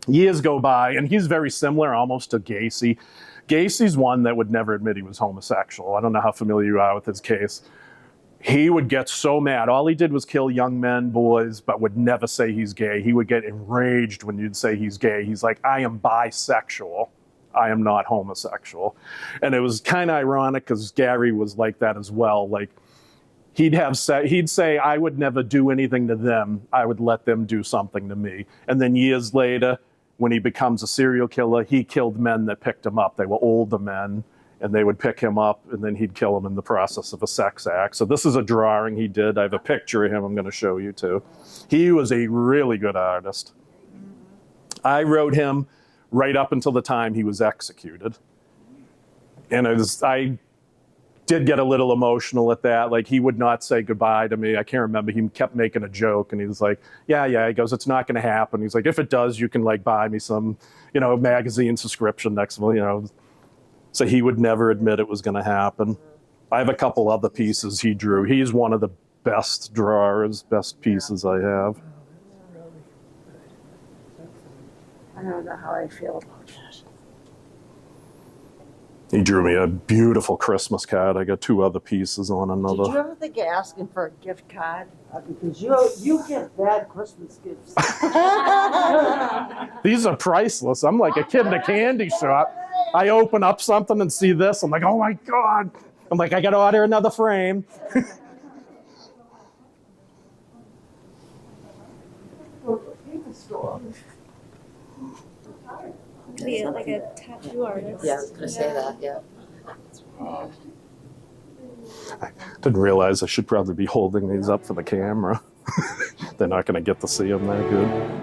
years go by, and he's very similar almost to Gacy. Gacy's one that would never admit he was homosexual. I don't know how familiar you are with his case. he would get so mad. All he did was kill young men, boys, but would never say he's gay. He would get enraged when you'd say he's gay. He's like, I am bisexual. I am not homosexual. And it was kind of ironic because Gary was like that as well. Like, he'd say, I would never do anything to them. I would let them do something to me. And then years later, when he becomes a serial killer, he killed men that picked him up. They were older men, and they would pick him up, and then he'd kill them in the process of a sex act. So this is a drawing he did. I have a picture of him I'm going to show you too. He was a really good artist. I wrote him right up until the time he was executed. And I did get a little emotional at that. Like, he would not say goodbye to me. I can't remember. He kept making a joke, and he was like, yeah. He goes, it's not going to happen. He's like, if it does, you can like buy me some, magazine subscription next month, So he would never admit it was going to happen. I have a couple other pieces he drew. He's one of the best drawers, best pieces I have. I don't know how I feel about that. He drew me a beautiful Christmas card. I got 2 other pieces on another. Did you ever think of asking for a gift card? Because you give bad Christmas gifts. These are priceless. I'm like a kid in a candy shop. I open up something and see this. I'm like, oh my God. I'm like, I got to order another frame. Be like a tattoo artist. Yeah, I was gonna say that, yeah. I didn't realize I should probably be holding these up for the camera. They're not going to get to see them that good.